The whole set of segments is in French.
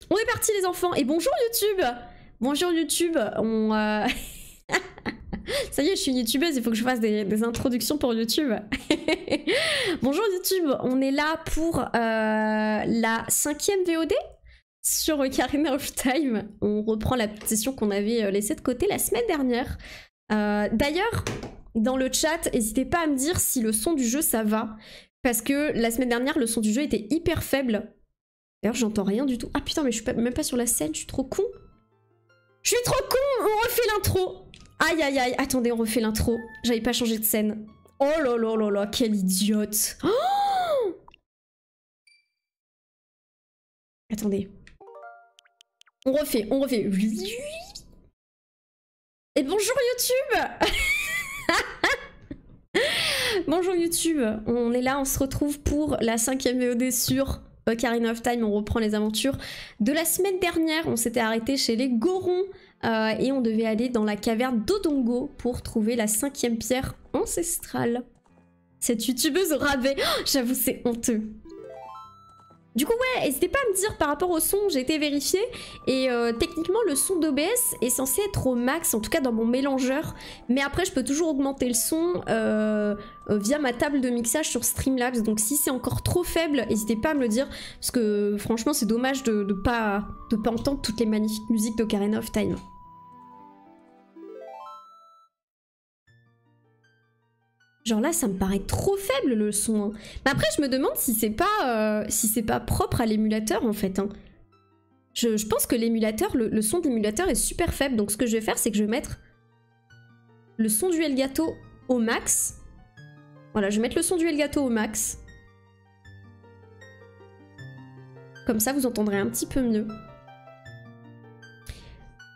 On est parti les enfants. Et bonjour YouTube. Bonjour YouTube. On... Ça y est, je suis une youtubeuse, il faut que je fasse des introductions pour YouTube. Bonjour YouTube, on est là pour la 5e VOD sur Ocarina of Time. On reprend la petite session qu'on avait laissée de côté la semaine dernière. D'ailleurs, dans le chat, n'hésitez pas à me dire si le son du jeu ça va. Parce que la semaine dernière, le son du jeu était hyper faible. D'ailleurs, j'entends rien du tout. Ah putain, mais je suis même pas sur la scène, je suis trop con. Je suis trop con, on refait l'intro. Aïe aïe aïe, attendez, on refait l'intro. J'avais pas changé de scène. Oh là là là là, quelle idiote. Oh, attendez. On refait, on refait. Et bonjour YouTube. Bonjour YouTube, on est là, on se retrouve pour la 5e VOD sur Ocarina of Time. On reprend les aventures de la semaine dernière. On s'était arrêté chez les Gorons. Et on devait aller dans la caverne d'Odongo pour trouver la 5e pierre ancestrale. Cette youtubeuse au rabais, oh, j'avoue c'est honteux. Du coup ouais, n'hésitez pas à me dire par rapport au son, j'ai été vérifiée et techniquement le son d'OBS est censé être au max, en tout cas dans mon mélangeur, mais après je peux toujours augmenter le son via ma table de mixage sur Streamlabs, donc si c'est encore trop faible, n'hésitez pas à me le dire, parce que franchement c'est dommage de pas entendre toutes les magnifiques musiques d'Ocarina of Time. Genre là, ça me paraît trop faible le son. Hein. Mais après, je me demande si c'est pas propre à l'émulateur en fait. Hein. Je pense que l'émulateur, le son de l'émulateur est super faible. Donc ce que je vais faire, c'est que je vais mettre le son du Elgato au max. Voilà, je vais mettre le son du Elgato au max. Comme ça, vous entendrez un petit peu mieux.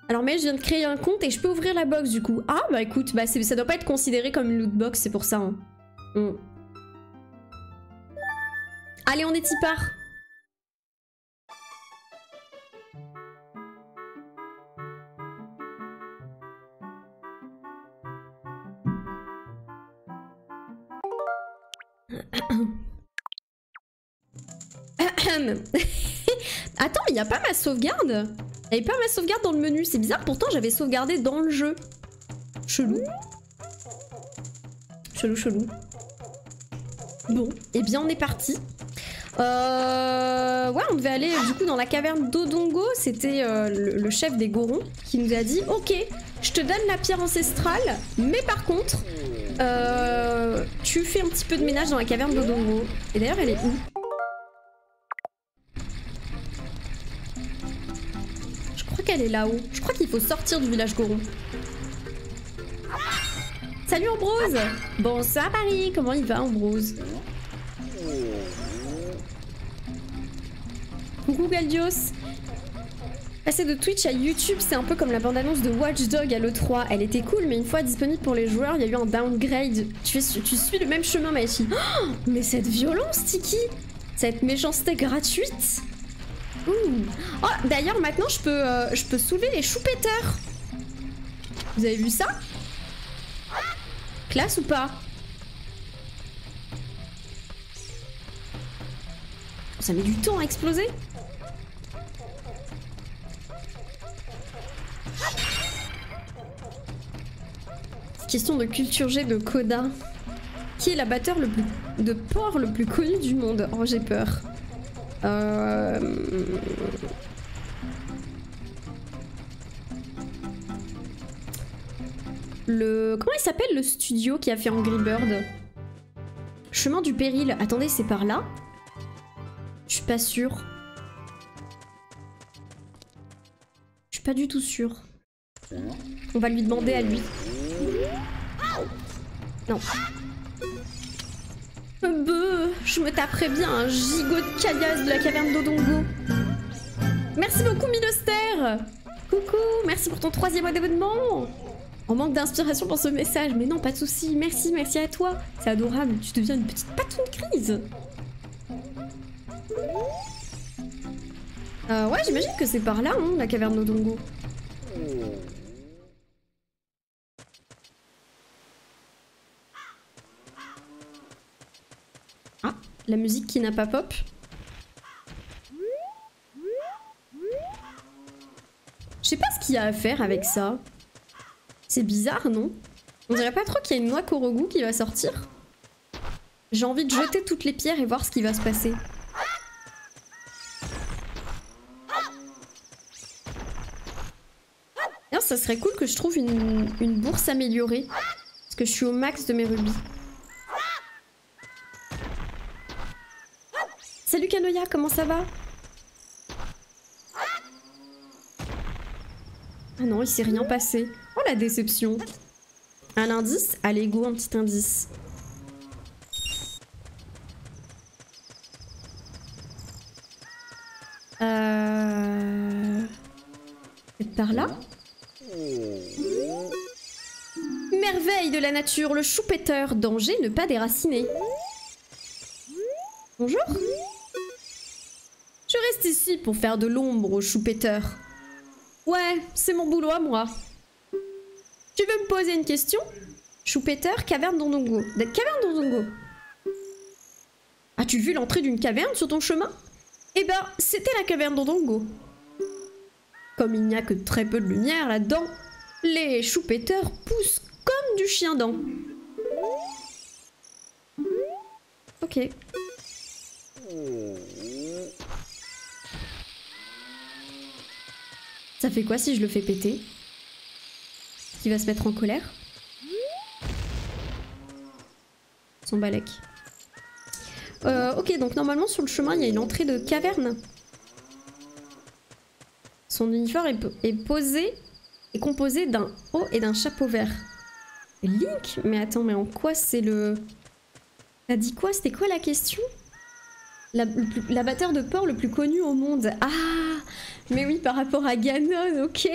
Alors mais je viens de créer un compte et je peux ouvrir la box du coup. Ah bah écoute, bah, ça doit pas être considéré comme une loot box, c'est pour ça. Hein. Allez, on est y part. Attends, mais y a pas ma sauvegarde? Il n'y avait pas ma sauvegarde dans le menu, c'est bizarre, pourtant j'avais sauvegardé dans le jeu. Chelou. Chelou, chelou. Bon, et bien on est parti. Ouais, on devait aller du coup dans la caverne d'Odongo, c'était le chef des Gorons qui nous a dit « Ok, je te donne la pierre ancestrale, mais par contre, tu fais un petit peu de ménage dans la caverne d'Odongo. » Et d'ailleurs, elle est où ? Elle est là-haut. Je crois qu'il faut sortir du village Goron. Salut Ambrose. Bonsoir Paris, comment il va Ambrose? Coucou Galdios. Passer de Twitch à YouTube, c'est un peu comme la bande-annonce de Watch Dogs à l'E3. Elle était cool, mais une fois disponible pour les joueurs, il y a eu un downgrade. Tu suis le même chemin, Maïchi. Oh, mais cette violence, Tiki. Cette méchanceté gratuite. Ouh. Oh, d'ailleurs, maintenant, je peux soulever les choupetteurs. Vous avez vu ça? Classe ou pas? Ça met du temps à exploser. Question de culture G de Koda. Qui est l'abatteur de porc le plus connu du monde? Oh, j'ai peur. Comment il s'appelle le studio qui a fait Angry Bird? Chemin du péril. Attendez, c'est par là? Je suis pas sûre. Je suis pas du tout sûre. On va lui demander à lui. Non. Je me taperais bien un gigot de caillasse de la caverne d'Odongo. Merci beaucoup Miloster. Coucou, merci pour ton 3e mois d'abonnement. En manque d'inspiration pour ce message, mais non, pas de soucis. Merci à toi. C'est adorable, tu deviens une petite patoune grise. Ouais, j'imagine que c'est par là, hein, la caverne d'Odongo. La musique qui n'a pas pop. Je sais pas ce qu'il y a à faire avec ça. C'est bizarre, non? On dirait pas trop qu'il y a une noix Korogu qui va sortir. J'ai envie de jeter toutes les pierres et voir ce qui va se passer. D'ailleurs, ça serait cool que je trouve une bourse améliorée. Parce que je suis au max de mes rubis. Salut Kanoya, comment ça va? Ah non, il s'est rien passé. Oh la déception. Un indice? Allez, go, un petit indice. C'est par là? Merveille de la nature, le choupetteur. Danger, ne pas déraciner. Bonjour. Je reste ici pour faire de l'ombre au choupetteur. Ouais, c'est mon boulot à moi. Tu veux me poser une question? Choupetteur, caverne d'Ondongo. Caverne d'Ondongo. As-tu vu l'entrée d'une caverne sur ton chemin? Eh ben, c'était la caverne d'Ondongo. Comme il n'y a que très peu de lumière là-dedans, les choupetteurs poussent comme du chien-dent. Ok. Ça fait quoi si je le fais péter? Qui va se mettre en colère? Son balèque. Ok, donc normalement sur le chemin il y a une entrée de caverne. Son uniforme est composé d'un haut et d'un chapeau vert. Link? Mais attends, mais en quoi c'est le... T'as dit quoi? C'était quoi la question? L'abatteur de porc le plus connu au monde. Ah! Mais oui, par rapport à Ganon, ok.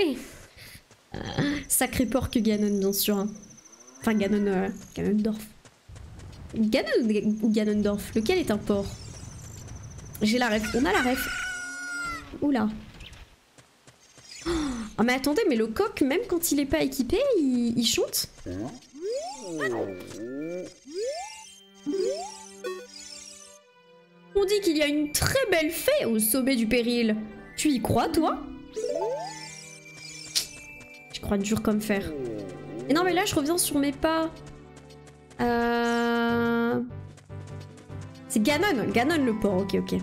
Sacré porc que Ganon, bien sûr. Hein. Enfin, Ganondorf. Ganon ou Ganondorf? Lequel est un porc? J'ai la ref. On a la ref. Oula. Oh, mais attendez, mais le coq, même quand il est pas équipé, il chante. On dit qu'il y a une très belle fée au sommet du péril. Tu y crois, toi? Je crois dur comme fer. Et non, mais là, je reviens sur mes pas. C'est Ganon. Ganon le porc, ok.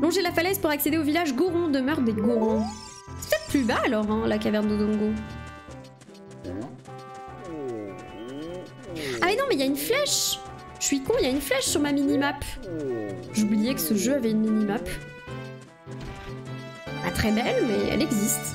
Longer la falaise pour accéder au village Goron, demeure des Gorons. C'est peut-être plus bas alors, hein, la caverne d'Ondongo. Ah mais non, mais il y a une flèche. Je suis con, il y a une flèche sur ma minimap. J'oubliais que ce jeu avait une minimap. Pas très belle, mais elle existe.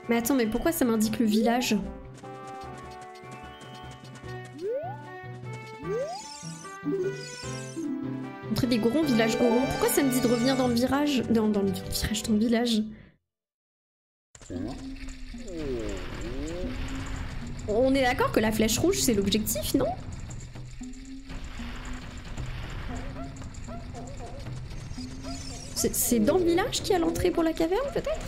Mais attends, mais pourquoi ça m'indique le village? Entrée des Gorons, village Goron. Pourquoi ça me dit de revenir dans le virage? Dans le village. On est d'accord que la flèche rouge, c'est l'objectif, non? C'est dans le village qu'il y a l'entrée pour la caverne, peut-être?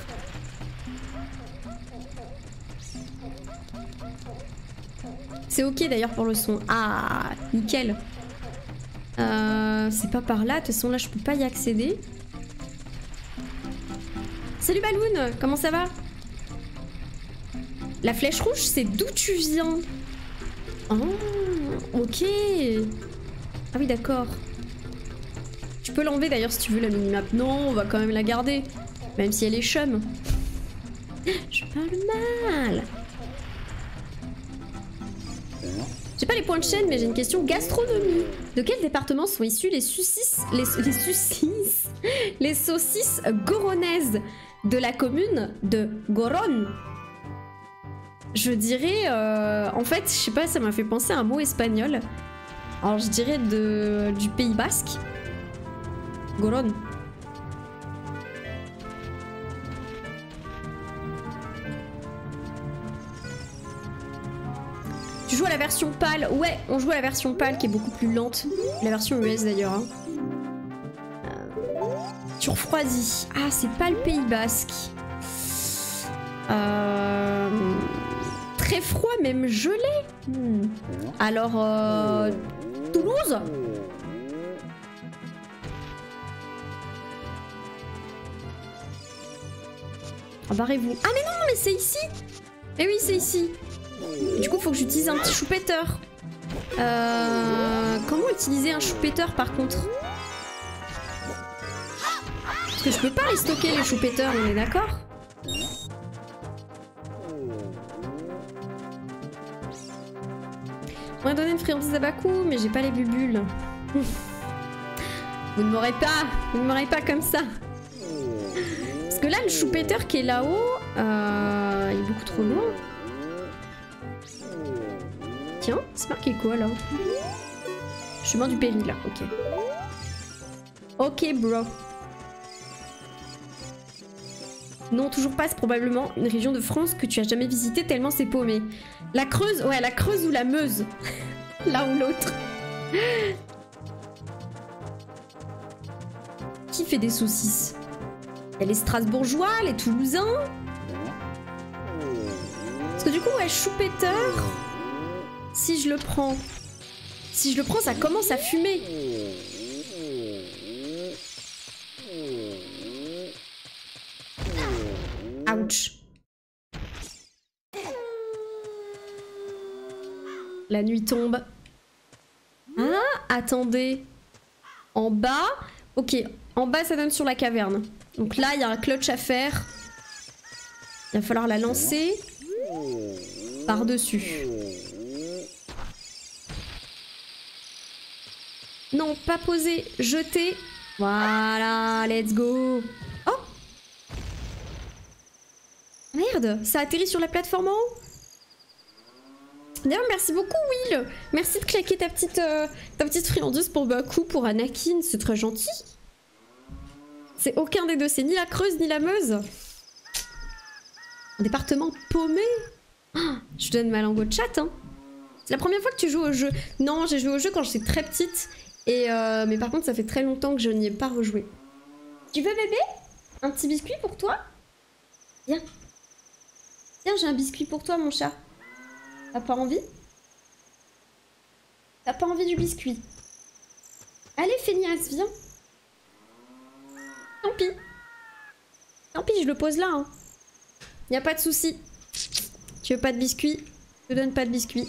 C'est ok d'ailleurs pour le son. Ah, nickel. C'est pas par là, de toute façon là je peux pas y accéder. Salut Balloon, comment ça va? La flèche rouge, c'est d'où tu viens? Oh, ok. Ah oui, d'accord. Tu peux l'enlever d'ailleurs si tu veux la minimap. Non, on va quand même la garder. Même si elle est chum. Je parle mal. J'ai pas les points de chaîne, mais j'ai une question gastronomie. De quel département sont issus les saucisses goronaises de la commune de Goron? Je dirais... en fait, je sais pas, ça m'a fait penser à un mot espagnol. Alors je dirais du Pays Basque. Goron. Tu joues à la version PAL? Ouais, on joue à la version PAL qui est beaucoup plus lente. La version US d'ailleurs. Hein. tu refroidis. Ah, c'est pas le Pays Basque. Très froid, même gelé. Alors, Toulouse? Barrez-vous. Ah mais non, mais c'est ici. Eh oui, c'est ici. Du coup, faut que j'utilise un petit choupetteur. Comment utiliser un choupetteur par contre? Parce que je peux pas les stocker les choupetteurs, on est d'accord? On m'a donné une friandise à Bakou, mais j'ai pas les bulles. Vous ne m'aurez pas comme ça. Parce que là, le choupetteur qui est là-haut, il est beaucoup trop loin. Tiens, c'est marqué quoi là? Chemin du péril là, ok. Ok, bro. Non, toujours pas, c'est probablement une région de France que tu as jamais visitée tellement c'est paumé. La Creuse, ouais, la Creuse ou la Meuse. L'un ou l'autre. Qui fait des saucisses? Il y a les Strasbourgeois, les Toulousains. Parce que du coup, ouais, choupetteur. Si je le prends, ça commence à fumer. Ouch. La nuit tombe. Ah, attendez. En bas. Ok, en bas, ça donne sur la caverne. Donc là, il y a un clutch à faire. Il va falloir la lancer par-dessus. Non, pas poser, jeter. Voilà, let's go. Oh! Merde, ça atterrit sur la plateforme en haut. D'ailleurs, merci beaucoup, Will. Merci de claquer ta petite friandise pour Bakou, pour Anakin. C'est très gentil. C'est aucun des deux, c'est ni la Creuse ni la Meuse. Un département paumé. Oh, je donne ma langue au chat, hein. C'est la première fois que tu joues au jeu. Non, j'ai joué au jeu quand j'étais très petite. Et mais par contre, ça fait très longtemps que je n'y ai pas rejoué. Tu veux, bébé? Un petit biscuit pour toi? Viens. Viens, j'ai un biscuit pour toi, mon chat. T'as pas envie? T'as pas envie du biscuit? Allez, feignasse, viens. Tant pis. Tant pis, je le pose là. Hein. Y a pas de souci. Tu veux pas de biscuit? Je te donne pas de biscuit.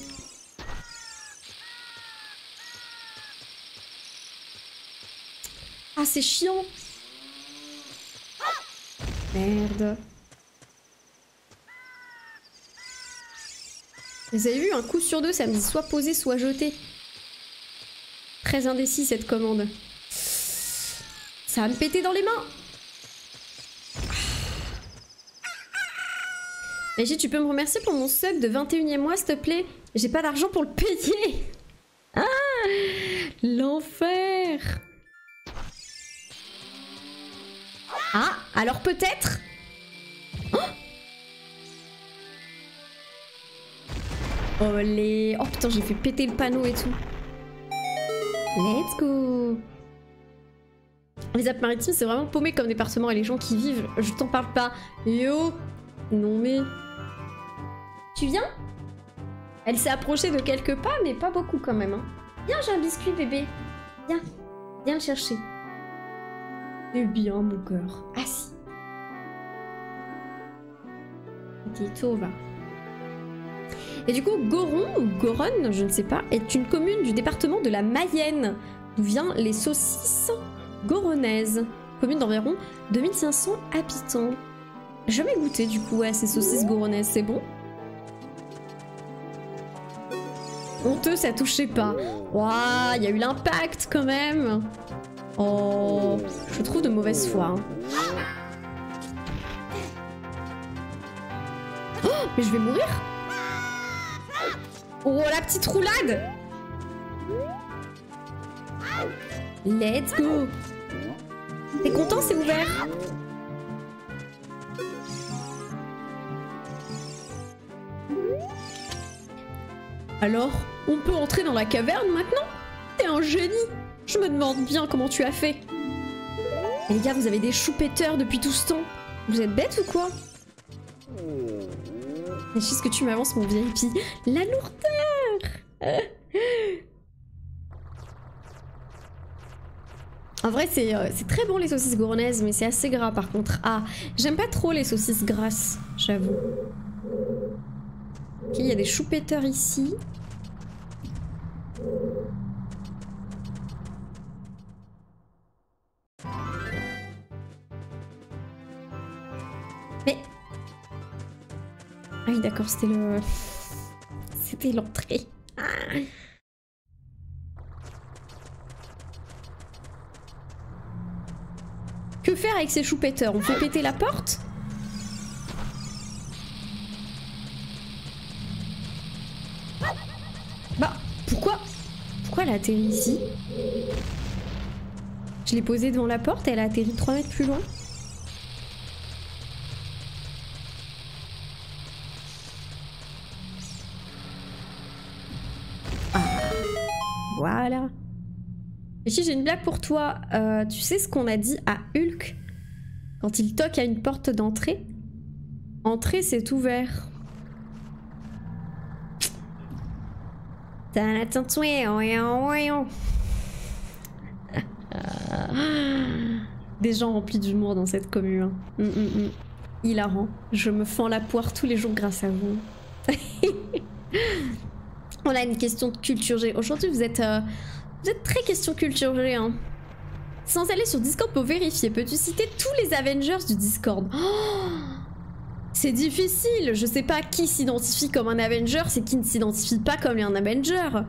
Ah, c'est chiant. Merde. Vous avez vu, un coup sur deux, ça me dit soit posé, soit jeté. Très indécis cette commande. Ça va me péter dans les mains. Magie, tu peux me remercier pour mon sub de 21e mois, s'il te plaît? J'ai pas d'argent pour le payer. Ah, l'enfer. Ah, alors peut-être. Oh les... Oh putain, j'ai fait péter le panneau et tout. Let's go. Les Alpes-Maritimes, c'est vraiment paumé comme département et les gens qui y vivent, je t'en parle pas. Yo. Non mais... Tu viens? Elle s'est approchée de quelques pas, mais pas beaucoup quand même. Hein. Viens, j'ai un biscuit, bébé. Viens. Viens le chercher. Eh bien, mon cœur. Assis. Ok, tout va. Et du coup, Goron, ou Goronne, je ne sais pas, est une commune du département de la Mayenne, d'où viennent les saucisses goronnaises. Commune d'environ 2500 habitants. J'ai jamais goûté du coup à ces saucisses goronnaises, c'est bon? Honteux, ça touchait pas. Waouh, il y a eu l'impact quand même. Oh, je trouve de mauvaise foi. Hein. Oh, mais je vais mourir. Oh, la petite roulade. Let's go. T'es content, c'est ouvert? Alors, on peut entrer dans la caverne maintenant? T'es un génie. Je me demande bien comment tu as fait. Et les gars, vous avez des choupetteurs depuis tout ce temps. Vous êtes bêtes ou quoi? Mais juste que tu m'avances mon VIP. La lourdeur. En vrai, c'est très bon les saucisses gournaises, mais c'est assez gras par contre. Ah, j'aime pas trop les saucisses grasses, j'avoue. Ok, il y a des choupetteurs ici. Mais... Ah oui, d'accord, c'était le... C'était l'entrée. Ah. Que faire avec ces choupetteurs? On fait péter la porte? Bah, pourquoi elle a atterri ici? Je l'ai posée devant la porte et elle a atterri 3 mètres plus loin. Ah, voilà. Ici, j'ai une blague pour toi. Tu sais ce qu'on a dit à Hulk quand il toque à une porte d'entrée? Entrée, c'est ouvert. Des gens remplis d'humour dans cette commune. Hilarant. Je me fends la poire tous les jours grâce à vous. On a une question de culture G. Aujourd'hui, vous êtes très question culture G, hein. Sans aller sur Discord pour vérifier, peux-tu citer tous les Avengers du Discord? Oh, c'est difficile. Je sais pas qui s'identifie comme un Avenger, c'est qui ne s'identifie pas comme un Avenger.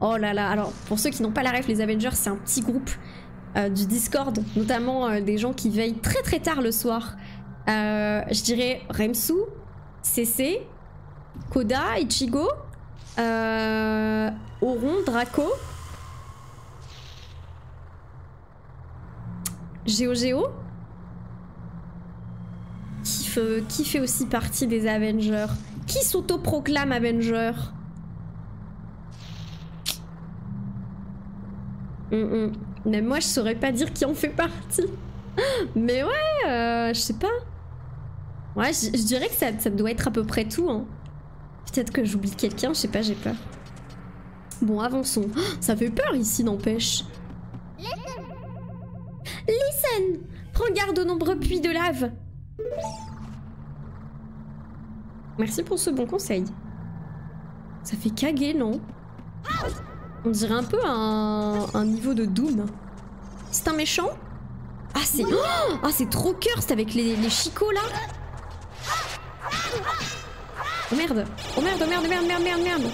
Oh là là. Alors, pour ceux qui n'ont pas la ref, les Avengers, c'est un petit groupe du Discord, notamment des gens qui veillent très très tard le soir. Je dirais Remsu, CC, Koda, Ichigo, Oron, Draco, Géo, qui fait aussi partie des Avengers, qui s'autoproclame Avenger. Même moi je saurais pas dire qui en fait partie. Mais ouais, je sais pas. Ouais, je dirais que ça doit être à peu près tout, hein. Peut-être que j'oublie quelqu'un, je sais pas, j'ai peur. Bon, avançons. Oh, ça fait peur ici, n'empêche. Listen! Prends garde aux nombreux puits de lave. Merci pour ce bon conseil. Ça fait caguer, non? On dirait un peu un niveau de Doom. C'est un méchant? Ah, c'est... Oh, ah, c'est trop cursed avec les chicots, là. Oh merde! Oh merde, oh merde, merde, merde, merde, merde!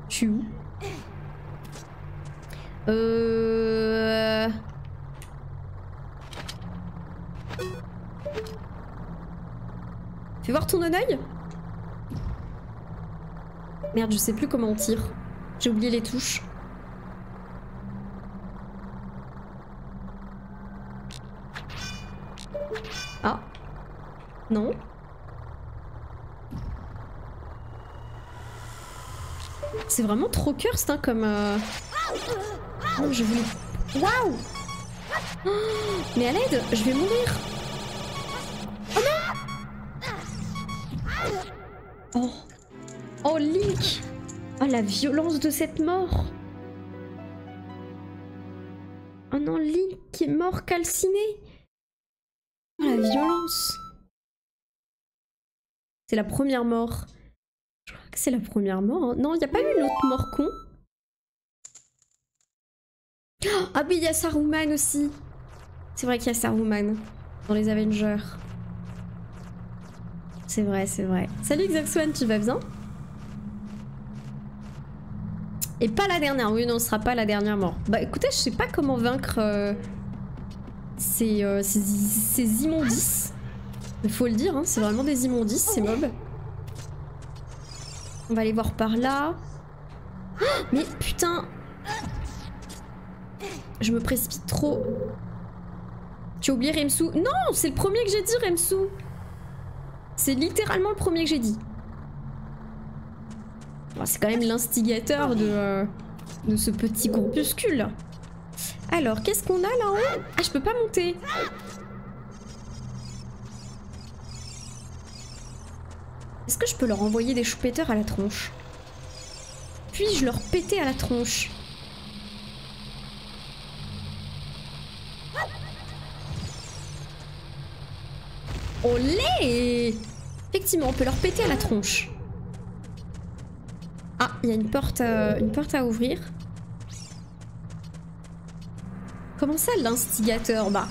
Je suis où? Fais voir ton œil. Merde, je sais plus comment on tire. J'ai oublié les touches. Ah. Non. C'est vraiment trop cursed, hein, comme... Oh, je voulais... Waouh! Oh, mais à l'aide, je vais mourir. Oh non! Oh. Oh, Link! Oh, la violence de cette mort! Oh non, Link qui est mort calciné! Oh, la violence! C'est la première mort. Je crois que c'est la première mort. Hein. Non, il n'y a pas eu une autre mort con? Ah oui, il y a Saruman aussi. C'est vrai qu'il y a Saruman dans les Avengers. C'est vrai, c'est vrai. Salut Xaxwan, tu vas bien? Et pas la dernière. Oui, non, ce sera pas la dernière mort. Bah écoutez, je sais pas comment vaincre ces immondices. Il faut le dire, hein, c'est vraiment des immondices, ces mobs. On va aller voir par là. Oh, mais putain! Je me précipite trop. Tu as oublié Remsu? Non, c'est le premier que j'ai dit, Remsu. C'est littéralement le premier que j'ai dit. Bon, c'est quand même l'instigateur de ce petit groupuscule. Alors, qu'est-ce qu'on a là-haut? Ah, je peux pas monter. Est-ce que je peux leur envoyer des choupetteurs à la tronche? Puis-je leur péter à la tronche? Olé! Effectivement, on peut leur péter à la tronche. Ah, il y a une porte à ouvrir. Comment ça, l'instigateur? Bah,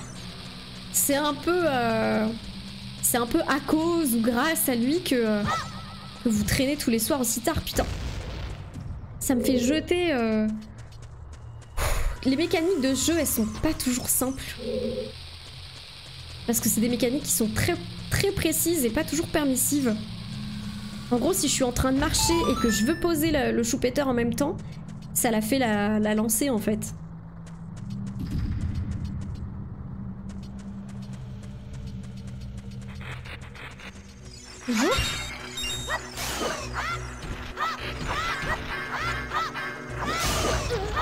c'est un peu à cause ou grâce à lui que vous traînez tous les soirs aussi tard, putain. Ça me fait jeter... Les mécaniques de ce jeu, elles sont pas toujours simples. Parce que c'est des mécaniques qui sont très précises et pas toujours permissives. En gros, si je suis en train de marcher et que je veux poser le choupetteur en même temps, ça la fait la lancer en fait. Bonjour.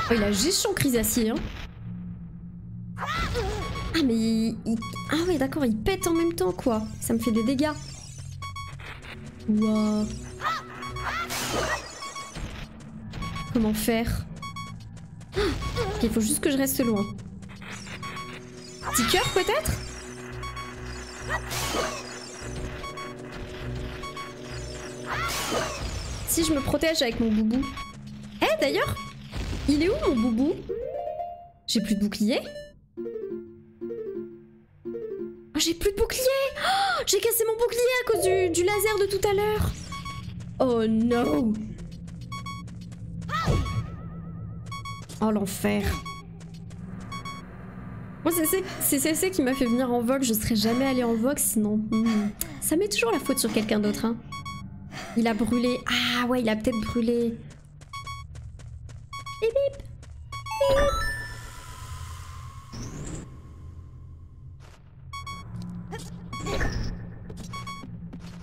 Oh, il a juste son crisacier, hein. Ah mais ah ouais d'accord, il pète en même temps quoi. Ça me fait des dégâts. Wow. Comment faire? Ok, il faut juste que je reste loin. Petit cœur peut-être? Si je me protège avec mon boubou. Eh d'ailleurs, il est où mon boubou? J'ai plus de bouclier? Oh, j'ai plus de bouclier! Oh, j'ai cassé mon bouclier à cause du laser de tout à l'heure! Oh no! Oh l'enfer! Moi c'est CC qui m'a fait venir en Vogue, je serais jamais allée en Vogue sinon. Ça met toujours la faute sur quelqu'un d'autre, hein. Il a brûlé. Ah ouais, il a peut-être brûlé. Bip bip!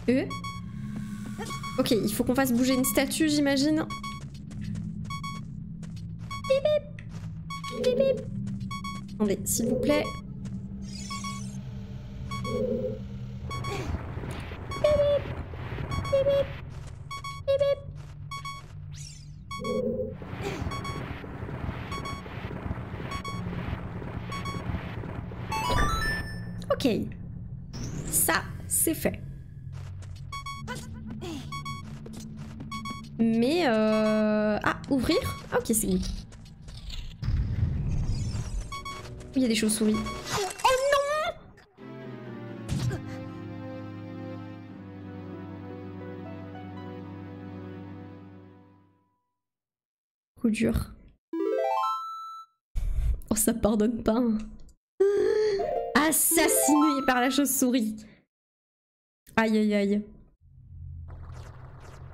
Bip! Ok, il faut qu'on fasse bouger une statue, j'imagine. Bip bip! Bip bip! Attendez, s'il vous plaît. Bip bip! Bip bip! Bip bip! Ok. Ça, c'est fait. Mais ah, ouvrir? Ah, ok, c'est good. Il y a des chauves-souris. Oh non! Coup dur. Oh, ça pardonne pas. Assassiné par la chauve-souris. Aïe aïe aïe.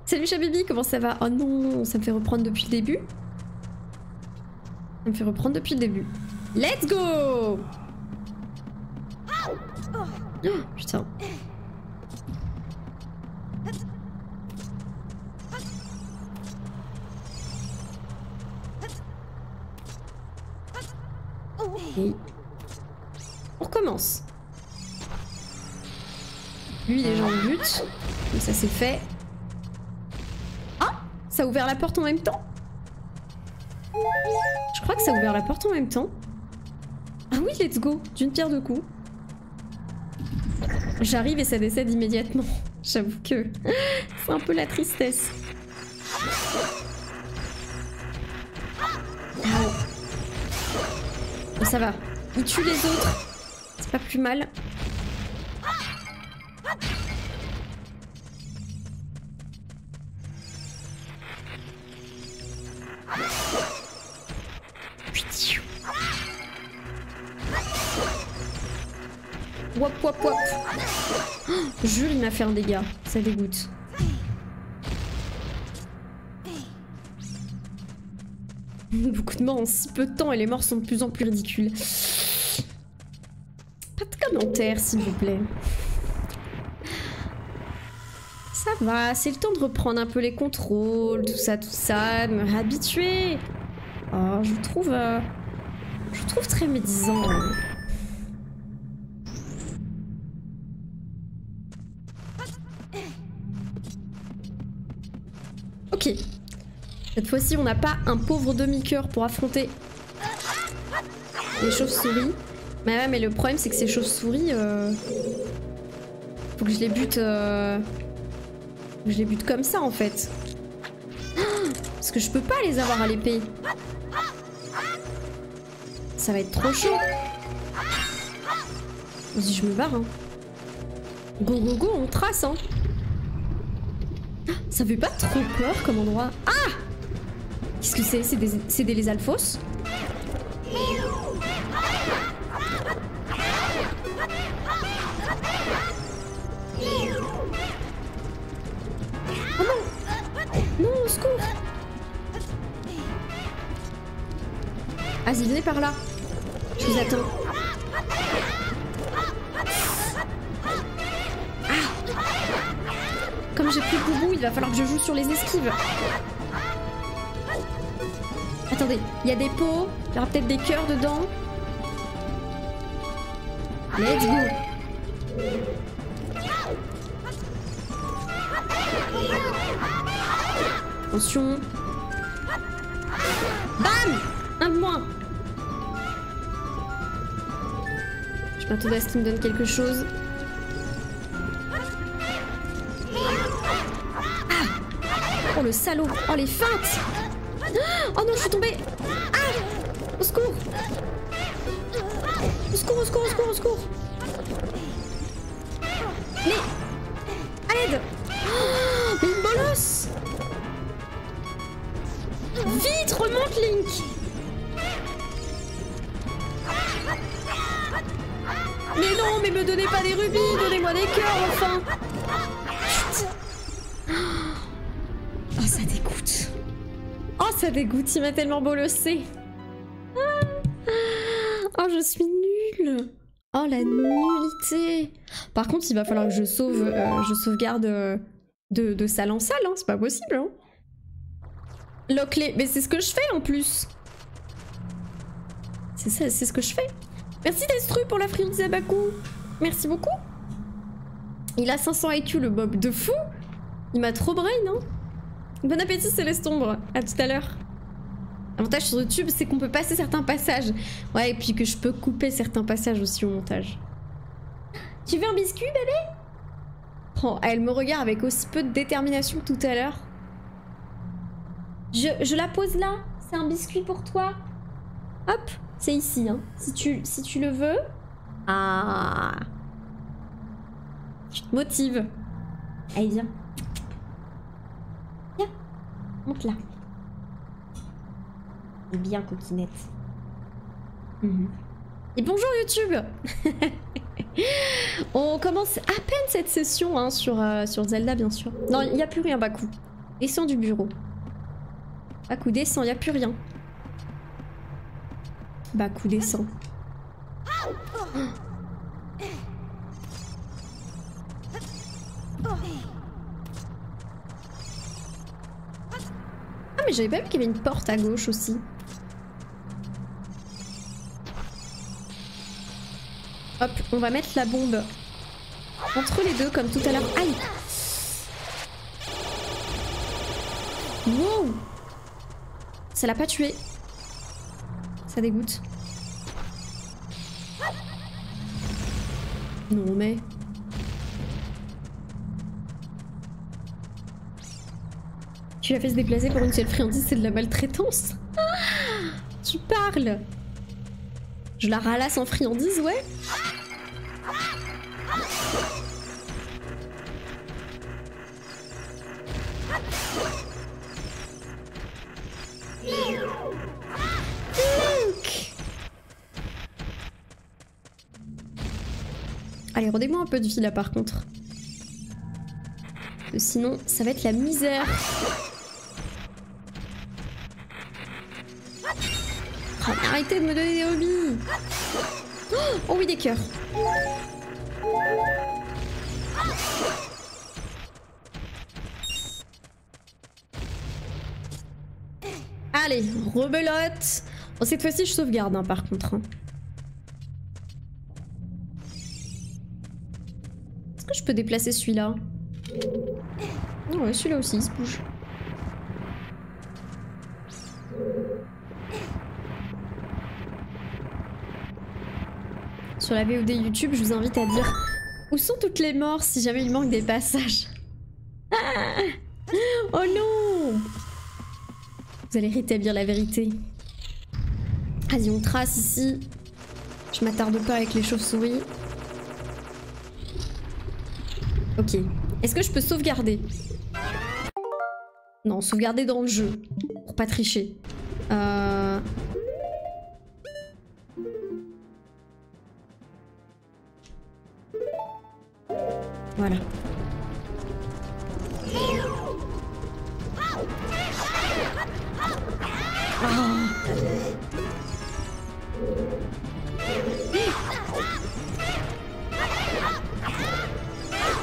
Salut Chabibi, comment ça va? Oh non, ça me fait reprendre depuis le début. Ça me fait reprendre depuis le début. Let's go! Oh, putain. Okay. On recommence. Lui, les gens le butent. Donc ça c'est fait. Ah! Ça a ouvert la porte en même temps? Je crois que ça a ouvert la porte en même temps. Ah oui, let's go! D'une pierre deux coups. J'arrive et ça décède immédiatement. J'avoue que c'est un peu la tristesse. Oh. Bon, ça va. Il tue les autres. C'est pas plus mal. Wop wop wop. Oh, jure, il m'a fait un dégât. Ça dégoûte. Beaucoup de morts en si peu de temps et les morts sont de plus en plus ridicules. Pas de commentaires, s'il vous plaît. Ça va, c'est le temps de reprendre un peu les contrôles, tout ça, de me réhabituer. Oh, je trouve trouve très médisant. Ok. Cette fois-ci, on n'a pas un pauvre demi-cœur pour affronter les chauves-souris. Mais ouais, mais le problème, c'est que ces chauves-souris... Faut que je les bute... Faut que je les bute comme ça, en fait. Parce que je peux pas les avoir à l'épée. Ça va être trop chaud. Vas-y, je me barre. Hein. Go, go, go, on trace. Hein. Ça fait pas trop peur comme endroit. Ah! Qu'est-ce que c'est? C'est des lézalfos? Oh non! Non, au secours! Vas-y, venez par là. Je vous attends. Ah! Comme j'ai plus de boubou, il va falloir que je joue sur les esquives. Attendez, il y a des pots, il y aura peut-être des cœurs dedans. Let's go! Attention! Bam! Un de moins! Je m'attendais à ce qu'il me donne quelque chose. Ah! Oh le salaud! Oh les feintes! Oh non, je suis tombée! Ah! Au secours! Au secours, au secours, au secours, au secours! Mais... À l'aide! Oh, mais une bolosse! Vite, remonte, Link! Mais non, mais me donnez pas des rubis, donnez-moi des cœurs, enfin! Oh, ça dégoûte. Oh, ça dégoûte, il m'a tellement bolossé. Oh, je suis nulle. Oh, la nullité. Par contre, il va falloir que je sauvegarde de salle en salle, hein. C'est pas possible, hein. Lock-les. Mais c'est ce que je fais, en plus. C'est ça, c'est ce que je fais. Merci Destru pour la friandise à Bakou. Merci beaucoup. Il a 500 IQ, le Bob. De fou. Il m'a trop brain, hein. Bon appétit, Céleste Ombre. À tout à l'heure. L'avantage sur YouTube, c'est qu'on peut passer certains passages. Ouais, et puis que je peux couper certains passages aussi au montage. Tu veux un biscuit, bébé? Oh, elle me regarde avec aussi peu de détermination que tout à l'heure. Je la pose là. C'est un biscuit pour toi. Hop, c'est ici, hein. Si tu le veux. Ah. Tu te motives. Allez, viens. Viens. Monte là. Et bien, coquinette. Et bonjour YouTube. On commence à peine cette session hein, sur Zelda, bien sûr. Non, il n'y a plus rien, Bakou. Descends du bureau. Bakou, descends, il n'y a plus rien. Bakou, descends. Ah, mais j'avais pas vu qu'il y avait une porte à gauche aussi. Hop, on va mettre la bombe entre les deux comme tout à l'heure. Aïe! Wow! Ça l'a pas tué. Ça dégoûte. Non mais... Tu l'as fait se déplacer pour une seule friandise, c'est de la maltraitance. Ah, tu parles. Je la ralasse en friandise, ouais. Allez, redais-moi un peu de vie là par contre. Sinon, ça va être la misère. Oh, mais arrêtez de me donner des hobbies. Oh oui, des cœurs. Allez, rebelote. Bon, cette fois-ci, je sauvegarde, hein, par contre. Hein. Est-ce que je peux déplacer celui-là? Oh ouais, celui-là aussi, il se bouge. Sur la VOD YouTube, je vous invite à dire où sont toutes les morts si jamais il manque des passages. Ah oh non! Vous allez rétablir la vérité. Vas-y, on trace ici. Je m'attarde pas avec les chauves-souris. Ok. Est-ce que je peux sauvegarder? Non, sauvegarder dans le jeu. Pour pas tricher. Voilà.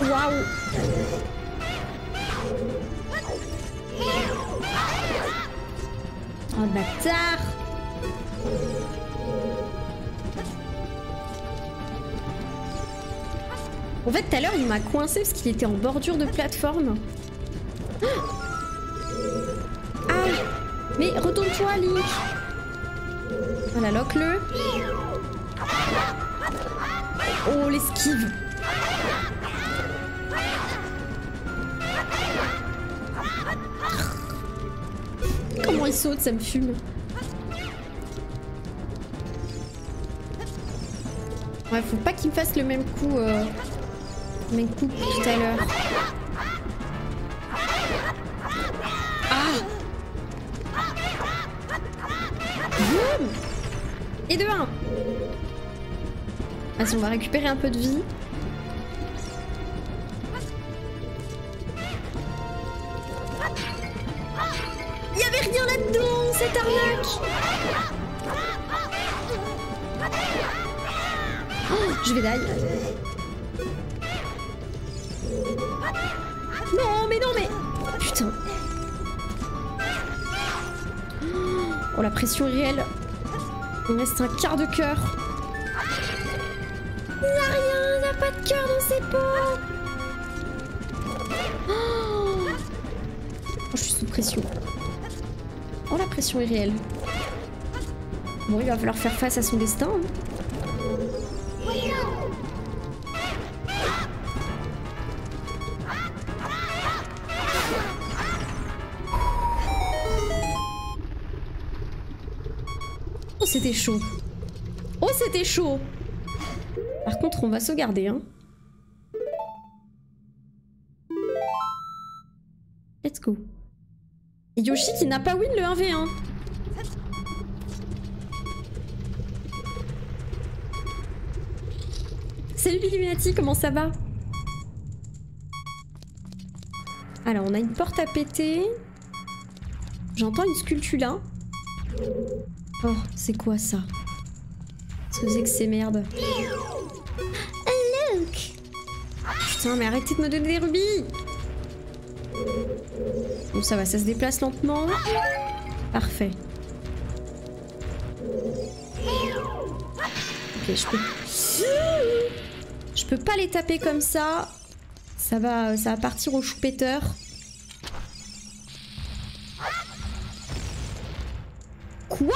Waouh! Oh bâtard! En fait, tout à l'heure, il m'a coincé parce qu'il était en bordure de plateforme. Ah! Mais retourne-toi, Link! Voilà, lock-le. Oh, l'esquive! Comment il saute, ça me fume. Ouais, faut pas qu'il me fasse le même coup que tout à l'heure. Ah! Boum! Et de 1. Vas-y, on va récupérer un peu de vie. Il y avait rien là-dedans, cette arnaque! Oh, je vais die. Non, mais... Putain. Oh, la pression est réelle. Il me reste un quart de cœur. Il n'y a rien, il n'y a pas de cœur dans ses pots. Oh, je suis sous pression. Oh, la pression est réelle. Bon, il va falloir faire face à son destin. Hein. Oh, c'était chaud. Oh, c'était chaud. Par contre, on va sauvegarder, hein. Let's go. Et Yoshi qui n'a pas win le 1v1. Salut Illuminati, comment ça va? Alors, on a une porte à péter. J'entends une sculpture là. Oh, c'est quoi ça? Qu'est-ce que c'est que ces merdes? Oh, look! Putain, mais arrêtez de me donner des rubis! Bon, ça va, ça se déplace lentement. Parfait. Ok, je peux pas les taper comme ça. Ça va partir au choupeteur. Quoi?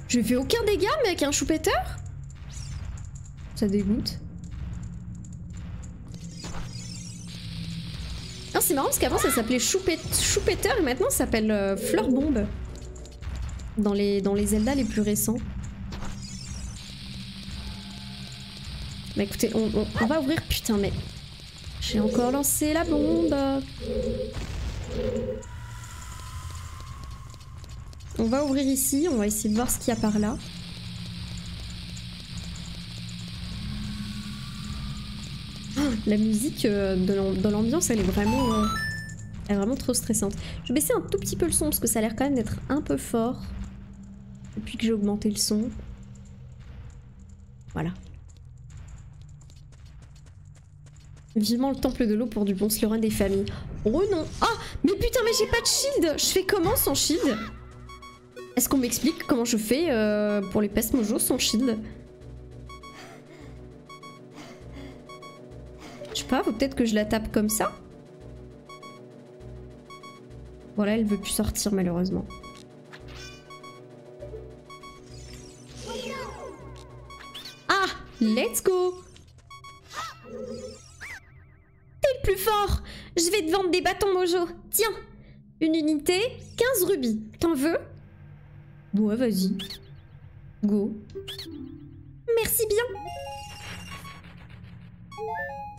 Je fais aucun dégât, mais avec un choupeteur? Ça dégoûte. Ah, c'est marrant parce qu'avant ça s'appelait choupeteur et maintenant ça s'appelle fleur bombe. Dans les Zelda les plus récents. Bah écoutez, on va ouvrir. Putain, mais j'ai encore lancé la bombe. On va ouvrir ici, on va essayer de voir ce qu'il y a par là. Oh, la musique dans l'ambiance, elle est vraiment trop stressante. Je vais baisser un tout petit peu le son parce que ça a l'air quand même d'être un peu fort. Depuis que j'ai augmenté le son. Voilà. Vivement le temple de l'eau pour du bon slurun des familles. Oh non! Ah! Mais putain, mais j'ai pas de shield! Je fais comment sans shield? Est-ce qu'on m'explique comment je fais pour les pestes mojo sans shield? Je sais pas, faut peut-être que je la tape comme ça. Voilà, elle veut plus sortir malheureusement. Ah, let's go. T'es le plus fort. Je vais te vendre des bâtons mojo. Tiens, une unité, 15 rubis. T'en veux? Ouais, vas-y. Go. Merci bien.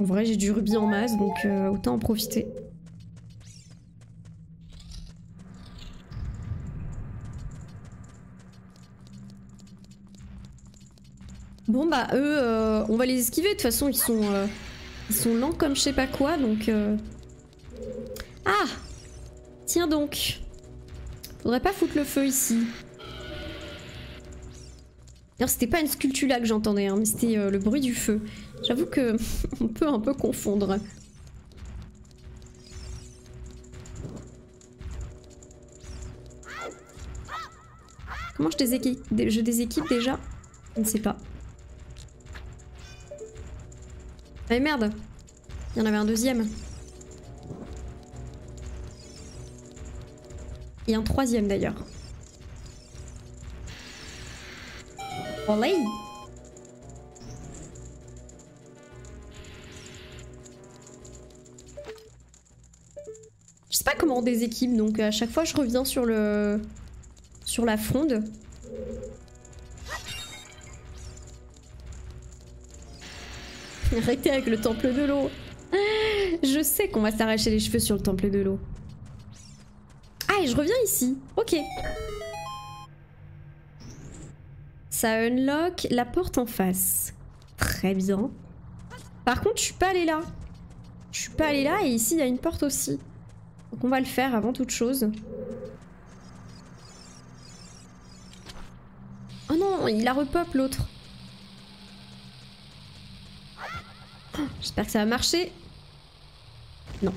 En vrai, j'ai du rubis en masse, donc autant en profiter. Bon bah eux, on va les esquiver. De toute façon, ils sont lents comme je sais pas quoi, donc... Ah! Tiens donc. Faudrait pas foutre le feu ici. D'ailleurs, c'était pas une sculptula que j'entendais, hein, mais c'était le bruit du feu. J'avoue que on peut un peu confondre. Comment je déséquipe déjà? Je ne sais pas. Ah merde! Il y en avait un deuxième. Et un troisième d'ailleurs. Olé! Je sais pas comment on déséquipe, donc à chaque fois je reviens sur la fronde. Arrêtez avec le temple de l'eau. Je sais qu'on va s'arracher les cheveux sur le temple de l'eau. Ah, et je reviens ici. Ok. Ça unlock la porte en face. Très bien. Par contre, je suis pas allée là. Je suis pas allée là et ici, il y a une porte aussi. Donc on va le faire avant toute chose. Oh non, il a repop l'autre. J'espère que ça va marcher. Non.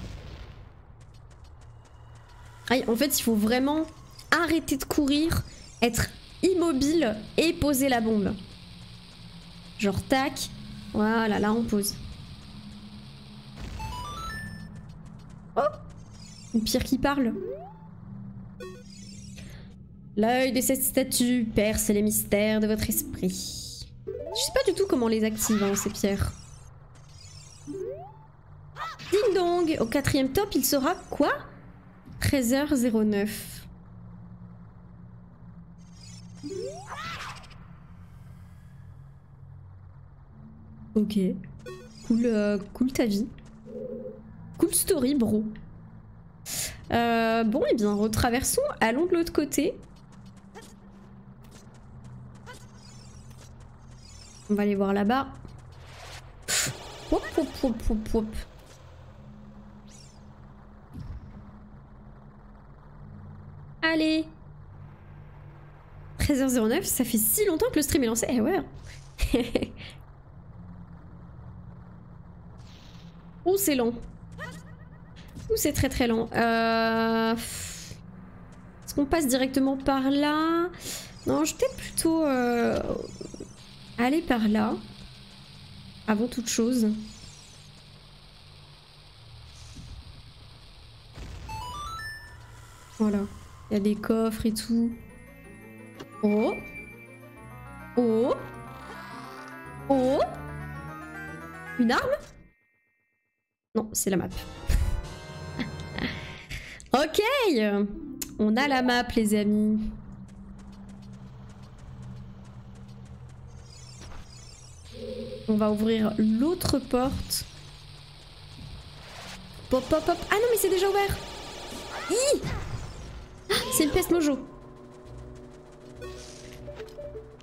Aïe, en fait, il faut vraiment arrêter de courir, être immobile et poser la bombe. Genre tac. Voilà, là on pose. Oh! Une pierre qui parle. L'œil de cette statue perce les mystères de votre esprit. Je sais pas du tout comment on les active, hein, ces pierres. Ding dong! Au 4e top, il sera quoi? 13h09. Ok. Cool, cool ta vie. Cool story, bro. Bon, et bien, retraversons. Allons de l'autre côté. On va aller voir là-bas. Hop, hop, hop, hop, hop. Allez. 13h09, ça fait si longtemps que le stream est lancé. Eh ouais. Oh, c'est lent. Oh, c'est très très lent. Est-ce qu'on passe directement par là? Non, je vais peut-être plutôt aller par là. Avant toute chose. Voilà. Il y a des coffres et tout. Oh. Oh. Oh. Une arme? Non, c'est la map. Ok. On a la map, les amis. On va ouvrir l'autre porte. Pop, pop, pop. Ah non, mais c'est déjà ouvert. C'est une peste mojo.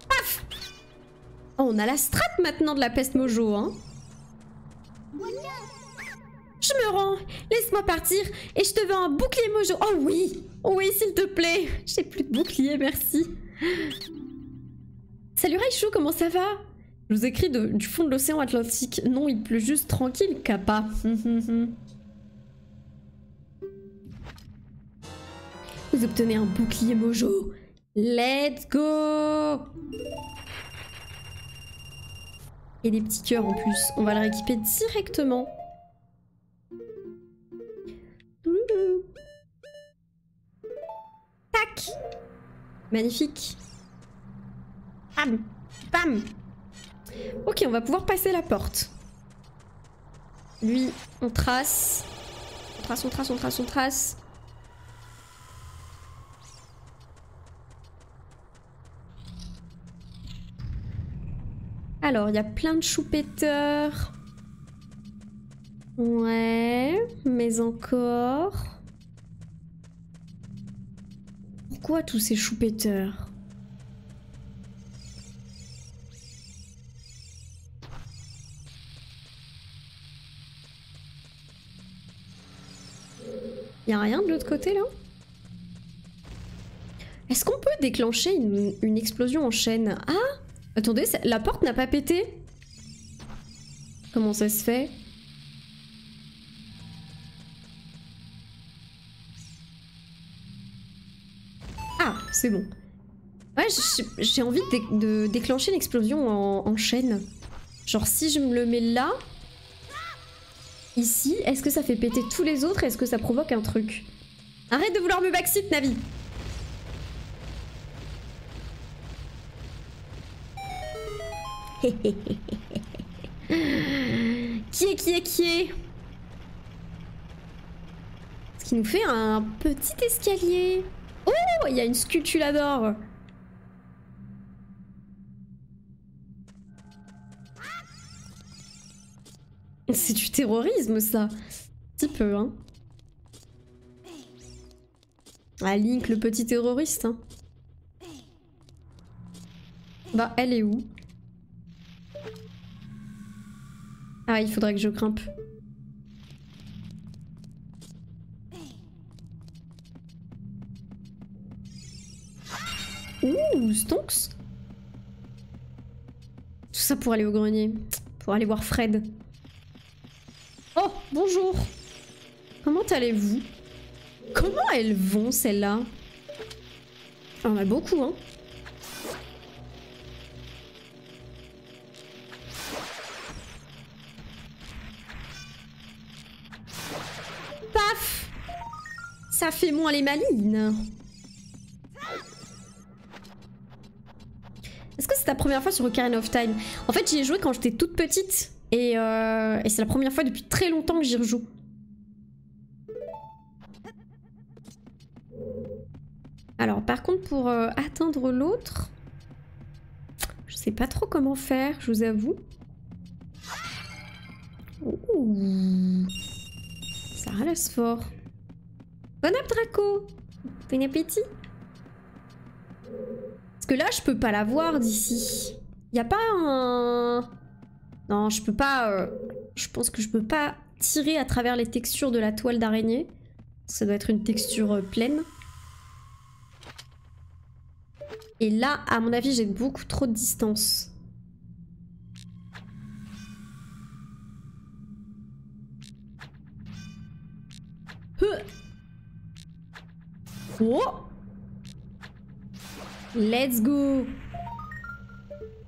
Paf. Oh, on a la strat maintenant de la peste mojo, hein. Je me rends. Laisse-moi partir et je te vends un bouclier mojo. Oh oui. Oui, s'il te plaît. J'ai plus de bouclier, merci. Salut Raichou, comment ça va? Je vous écris du fond de l'océan Atlantique. Non, il pleut juste tranquille, Kappa. Vous obtenez un bouclier mojo. Let's go! Et des petits cœurs en plus. On va le rééquiper directement. Tac! Magnifique. Bam! Bam! Ok, on va pouvoir passer la porte. Lui, on trace. On trace, on trace, on trace, on trace. Alors, il y a plein de choupetteurs. Ouais, mais encore... Pourquoi tous ces choupetteurs? Y a rien de l'autre côté là? Est-ce qu'on peut déclencher une explosion en chaîne? Ah! Attendez, la porte n'a pas pété? Comment ça se fait? Ah, c'est bon. Ouais, j'ai envie de déclencher une explosion en chaîne. Genre si je me le mets là... Ici, est-ce que ça fait péter tous les autres? Est-ce que ça provoque un truc? Arrête de vouloir me backseat, Navi! Qui est? Ce qui nous fait un petit escalier. Oh, il y a une sculptulador. C'est du terrorisme, ça. Un petit peu, hein. Ah, Link, le petit terroriste, hein. Bah, elle est où? Ah, il faudrait que je grimpe. Ouh, Stonks. Tout ça pour aller au grenier. Pour aller voir Fred. Oh, bonjour. Comment allez-vous? Comment elles vont, celles-là? On a beaucoup, hein. Paf! Ça fait moins les malines. Est-ce que c'est ta première fois sur Ocarina of Time? En fait, j'y ai joué quand j'étais toute petite. Et c'est la première fois depuis très longtemps que j'y rejoue. Alors, par contre, pour atteindre l'autre... Je sais pas trop comment faire, je vous avoue. Ouh. Ça ralasse fort. Bon app, Draco! Bon appétit! Parce que là, je peux pas la voir d'ici. Y a pas un... Non, je peux pas... Je pense que je peux pas tirer à travers les textures de la toile d'araignée. Ça doit être une texture pleine. Et là, à mon avis, j'ai beaucoup trop de distance. Oh! Let's go!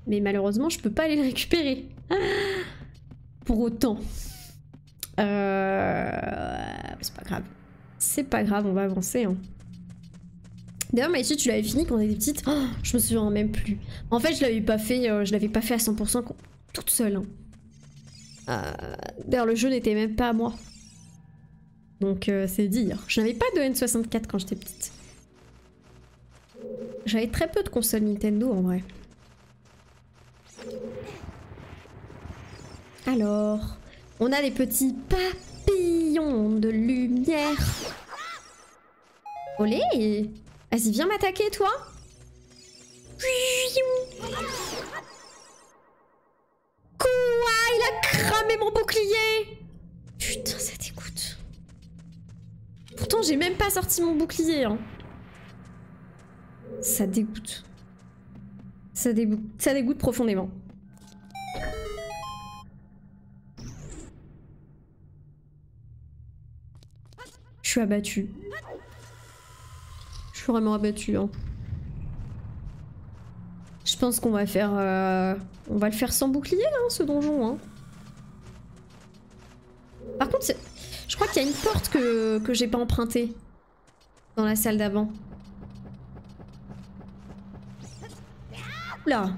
Mais malheureusement, je peux pas aller le récupérer. Pour autant. C'est pas grave. C'est pas grave, on va avancer. Hein. D'ailleurs, Maïchi, tu l'avais fini quand t'étais petite? Oh, je me souviens même plus. En fait, je l'avais pas fait à 100% toute seule. Hein. D'ailleurs, le jeu n'était même pas à moi. Donc, c'est dire. Je n'avais pas de N64 quand j'étais petite. J'avais très peu de consoles Nintendo, en vrai. Alors, on a des petits papillons de lumière. Olé! Vas-y, viens m'attaquer, toi. Quoi? Il a cramé mon bouclier! Putain, ça dégoûte. Pourtant, j'ai même pas sorti mon bouclier. Hein. Ça dégoûte. Ça dégoûte profondément. Je suis abattue. Je suis vraiment abattue. Hein. Je pense qu'on va faire... on va le faire sans bouclier, hein, ce donjon. Hein. Par contre, je crois qu'il y a une porte que j'ai pas empruntée. Dans la salle d'avant. Oula.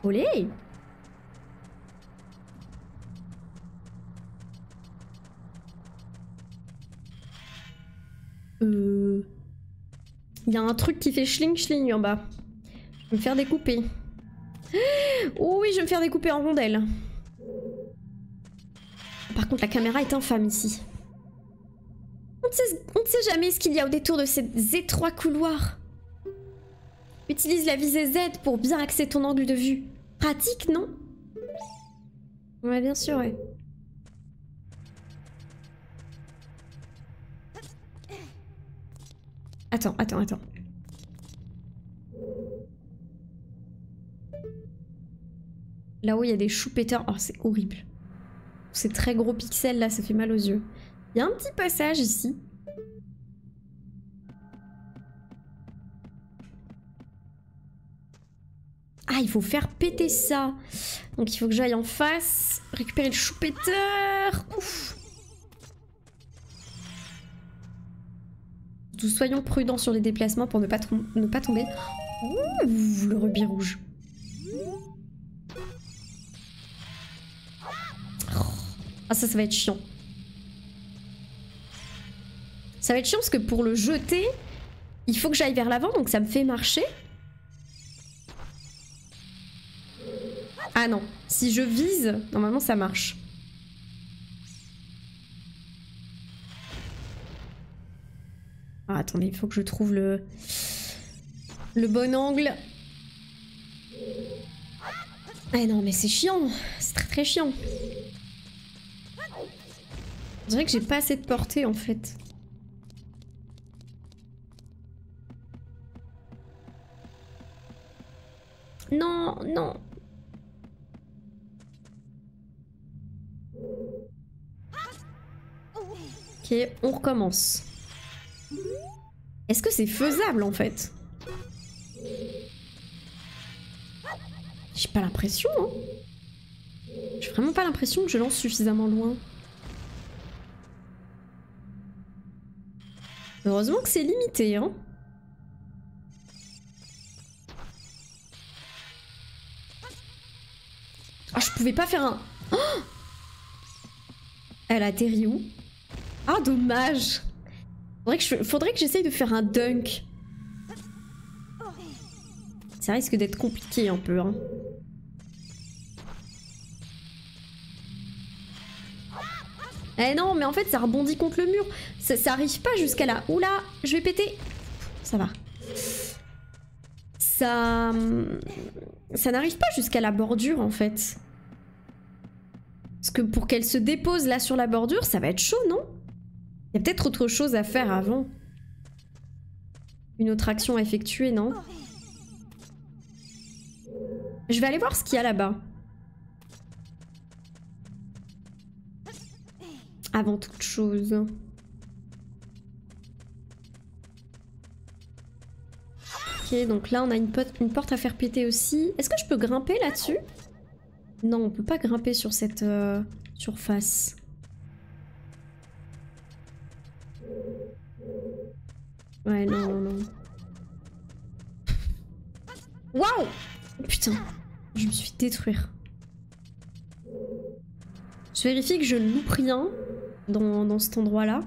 Olé. Il y a un truc qui fait schling schling en bas. Je vais me faire découper. Oh oui, je vais me faire découper en rondelles. Par contre, la caméra est infâme ici. On ne sait jamais ce qu'il y a au détour de ces étroits couloirs. Utilise la visée Z pour bien axer ton angle de vue. Pratique, non? Ouais, bien sûr, ouais. Attends. Là-haut, il y a des choux-péteurs. Oh, c'est horrible. Ces très gros pixels, là, ça fait mal aux yeux. Il y a un petit passage ici. Ah, il faut faire péter ça. Donc, il faut que j'aille en face, récupérer le choux-péteur. Ouf. Nous soyons prudents sur les déplacements pour ne pas tomber. Ouh, le rubis rouge. Ah, ça va être chiant. Ça va être chiant parce que pour le jeter, il faut que j'aille vers l'avant, donc ça me fait marcher. Ah non, si je vise, normalement ça marche. Ah, attendez, il faut que je trouve le bon angle. Ah non, mais c'est chiant. C'est très très chiant. Je dirais que j'ai pas assez de portée en fait. Non, non. Ok, on recommence. Est-ce que c'est faisable en fait? J'ai pas l'impression, hein. J'ai vraiment pas l'impression que je lance suffisamment loin. Heureusement que c'est limité, hein. Ah, je pouvais pas faire un... Oh, elle atterrit où? Ah, dommage. Faudrait que j'essaye de faire un dunk. Ça risque d'être compliqué un peu, hein. Eh non, mais en fait, ça rebondit contre le mur. Ça arrive pas jusqu'à là. Oula, je vais péter. Ça va. Ça n'arrive pas jusqu'à la bordure, en fait. Parce que pour qu'elle se dépose là sur la bordure, ça va être chaud, non? Il y a peut-être autre chose à faire avant. Une autre action à effectuer, non? Je vais aller voir ce qu'il y a là-bas. Avant toute chose. Ok, donc là on a une porte à faire péter aussi. Est-ce que je peux grimper là-dessus? Non, on peut pas grimper sur cette surface. Ouais, non. Waouh! Putain, je me suis fait détruire. Je vérifie que je ne loupe rien dans cet endroit-là.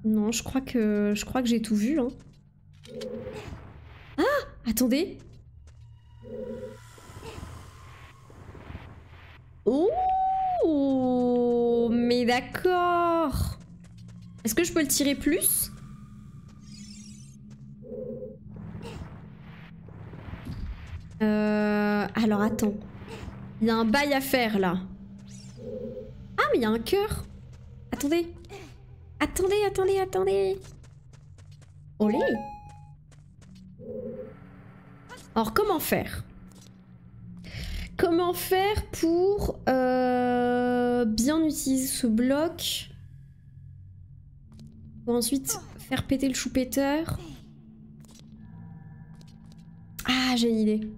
Non, je crois que j'ai tout vu, hein. Ah! Attendez! Oh! Mais d'accord! Est-ce que je peux le tirer plus? Alors attends. Il y a un bail à faire là. Ah mais il y a un cœur. Attendez. Attendez. Olé. Alors comment faire? Comment faire pour bien utiliser ce bloc pour ensuite faire péter le chou-péteur? Ah, j'ai une idée.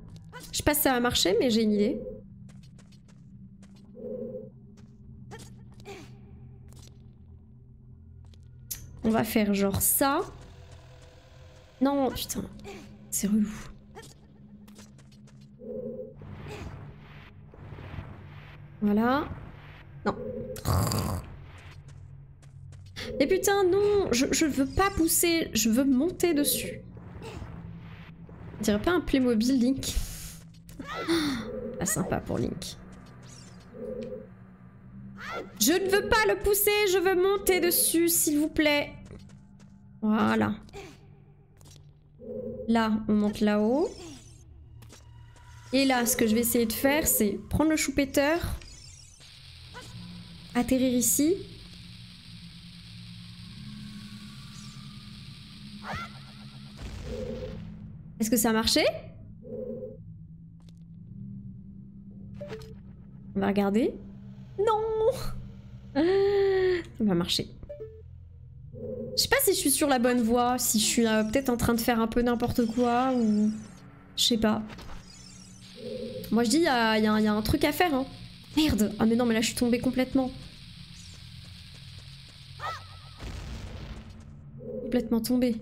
Je sais pas si ça va marcher, mais j'ai une idée. On va faire genre ça. Non, putain. C'est relou. Voilà. Non. Mais putain, non, je veux pas pousser, je veux monter dessus. On dirait pas un Playmobil Link. Pas sympa pour Link. Je ne veux pas le pousser, je veux monter dessus, s'il vous plaît. Voilà. Là, on monte là-haut. Et là, ce que je vais essayer de faire, c'est prendre le chou-péteur, atterrir ici. Est-ce que ça a marché? On va regarder. Non! Ça va marcher. Je sais pas si je suis sur la bonne voie, si je suis peut-être en train de faire un peu n'importe quoi ou... Je sais pas. Moi je dis, il y a un truc à faire, hein. Merde! Ah mais non, mais là je suis tombée complètement. Complètement tombée.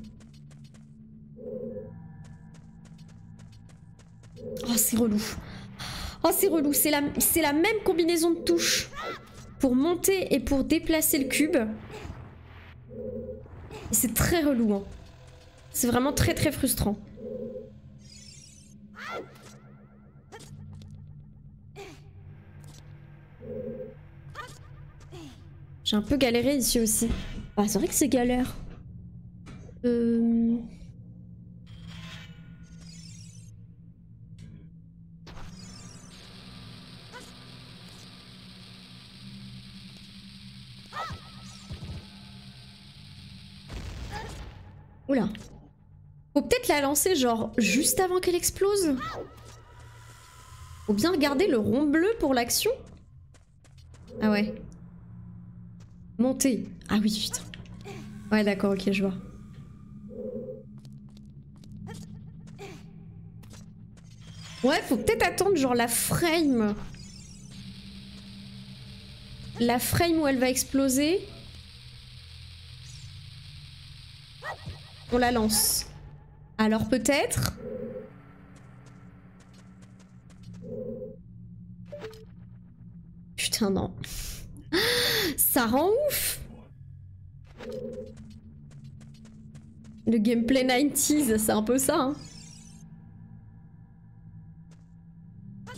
Oh, c'est relou. Oh, c'est relou. C'est la même combinaison de touches pour monter et pour déplacer le cube. C'est très relou, hein. C'est vraiment très très frustrant. J'ai un peu galéré ici aussi. Ah, c'est vrai que c'est galère. Oula. Faut peut-être la lancer genre juste avant qu'elle explose. Faut bien regarder le rond bleu pour l'action. Ah ouais. Monter. Ah oui, putain. Ouais, d'accord, ok, je vois. Ouais, faut peut-être attendre genre la frame. La frame où elle va exploser. On la lance. Alors peut-être... Putain, non. Ça rend ouf. Le gameplay 90s, c'est un peu ça, hein.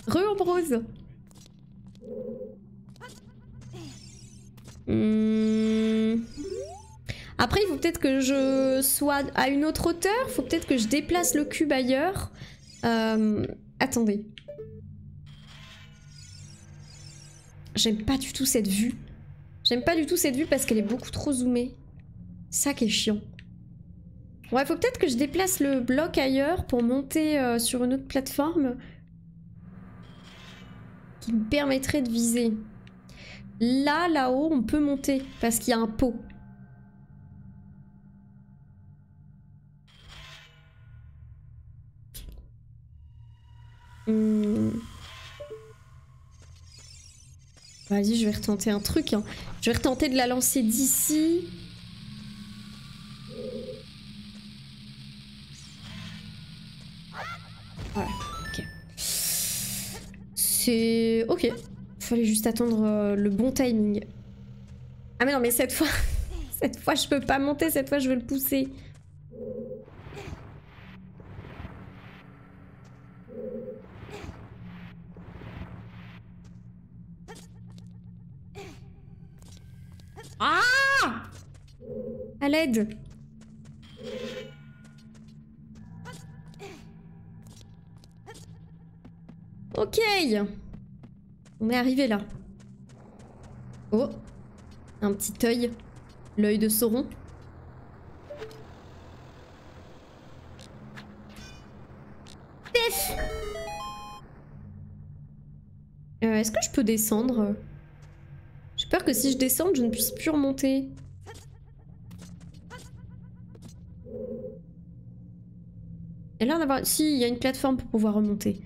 Re-Ambrose. Après, il faut peut-être que je sois à une autre hauteur. Faut peut-être que je déplace le cube ailleurs. Attendez. J'aime pas du tout cette vue. J'aime pas du tout cette vue parce qu'elle est beaucoup trop zoomée. Ça qui est chiant. Ouais, faut peut-être que je déplace le bloc ailleurs pour monter sur une autre plateforme qui me permettrait de viser. Là, là-haut, on peut monter parce qu'il y a un pot. Vas-y, je vais retenter un truc, hein. Je vais retenter de la lancer d'ici. Voilà, ok. C'est... ok. Fallait juste attendre le bon timing. Ah mais non, mais cette fois... cette fois, je peux pas monter, cette fois, je veux le pousser. Ah! À l'aide. Ok. On est arrivé là. Oh. Un petit œil. L'œil de Sauron. Pef! peux descendre. J'ai peur que si je descends, je ne puisse plus remonter. Il y a l'air d'avoir... Si, il y a une plateforme pour pouvoir remonter.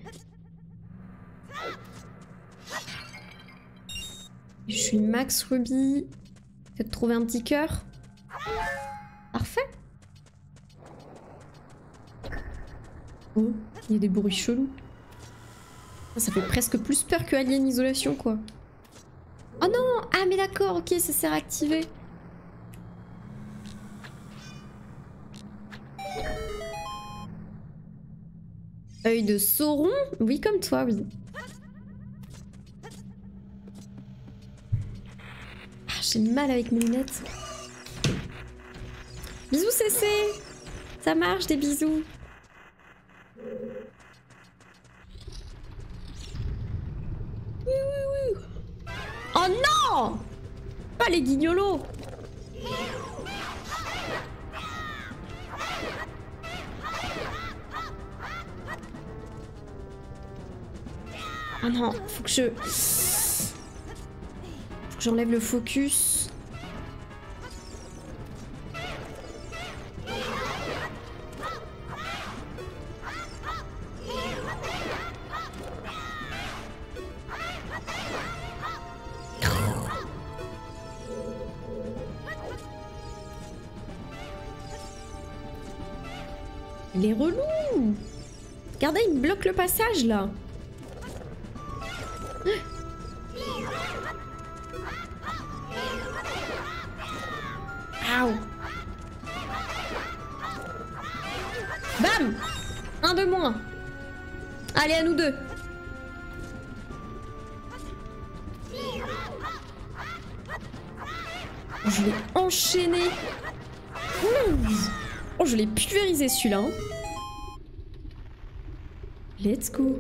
Je suis max Ruby. Peut-être trouver un petit cœur. Parfait. Oh, il y a des bruits chelous. Ça fait presque plus peur que Alien Isolation, quoi. Oh non! Ah mais d'accord, ok, ça s'est réactivé. Œil de Sauron? Oui, comme toi, oui. Ah, j'ai mal avec mes lunettes. Bisous, CC! Ça marche, des bisous. Oh non! Pas les guignolos! Oh non, faut que j'enlève le focus. Il est relou! Regardez, il bloque le passage là. Aouh! Bam! Un de moins. Allez, à nous deux. Je l'ai enchaîné. Oh, je l'ai pulvérisé celui-là. Hein. Let's go.